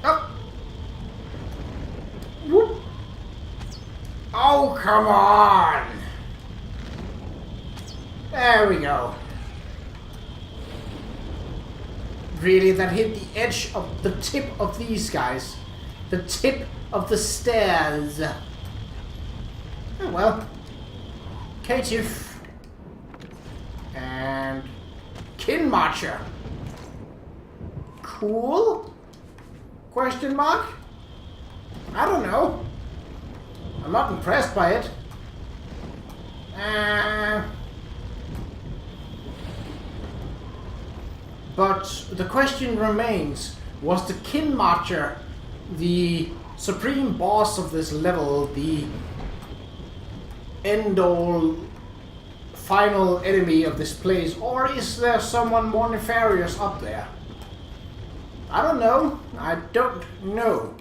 Oh! Whoop! Oh, come on! There we go. Really, that hit the edge of the tip of these guys. The tip of the stairs. Oh well. Caitiff. And Kin Marcher. Cool? Question mark? I don't know. I'm not impressed by it. But the question remains, was the Kin Marcher the supreme boss of this level, the end-all final enemy of this place, or is there someone more nefarious up there? I don't know. I don't know.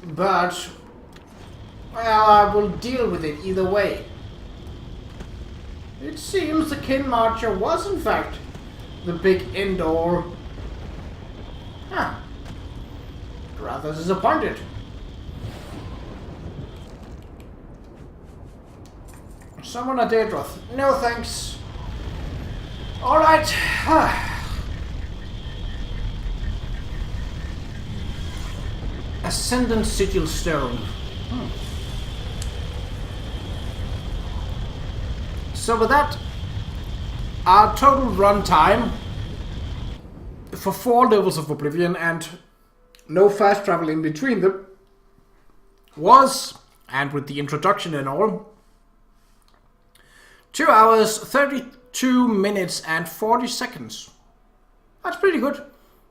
But, well, I will deal with it either way. It seems the Kin Marcher was, in fact, the big end-all. Huh. Rather disappointed. Summon a Daedroth. No thanks. Alright. Ascendant Sigil Stone. So with that, our total run time for 4 levels of Oblivion and no fast travel in between them was, and with the introduction and all, 2 hours, 32 minutes and 40 seconds. That's pretty good.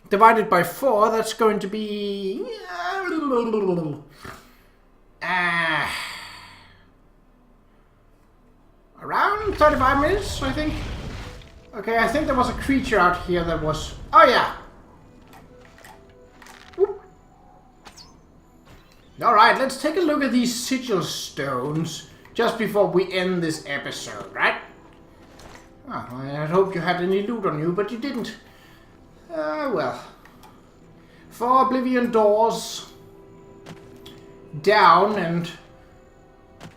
Divided by 4, that's going to be around 35 minutes, I think. Okay, I think there was a creature out here that was... Oh, yeah. Alright, let's take a look at these sigil stones just before we end this episode, right? Oh, I had hoped you had any loot on you, but you didn't. Well. 4 Oblivion doors down, and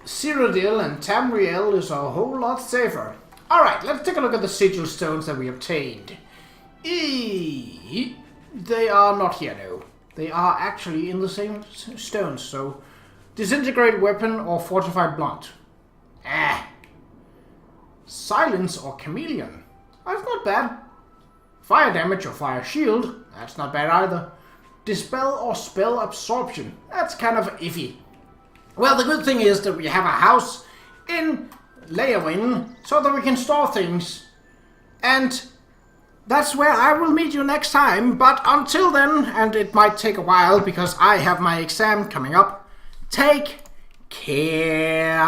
Cyrodiil and Tamriel is a whole lot safer. Alright, let's take a look at the sigil stones that we obtained. They are not here, no. They are actually in the same stones, so... Disintegrate weapon or fortified blunt. Silence or chameleon. That's not bad. Fire damage or fire shield. That's not bad either. Dispel or spell absorption. That's kind of iffy. Well, the good thing is that we have a house in Leyawiin so that we can store things. And that's where I will meet you next time. But until then, and it might take a while because I have my exam coming up, take care.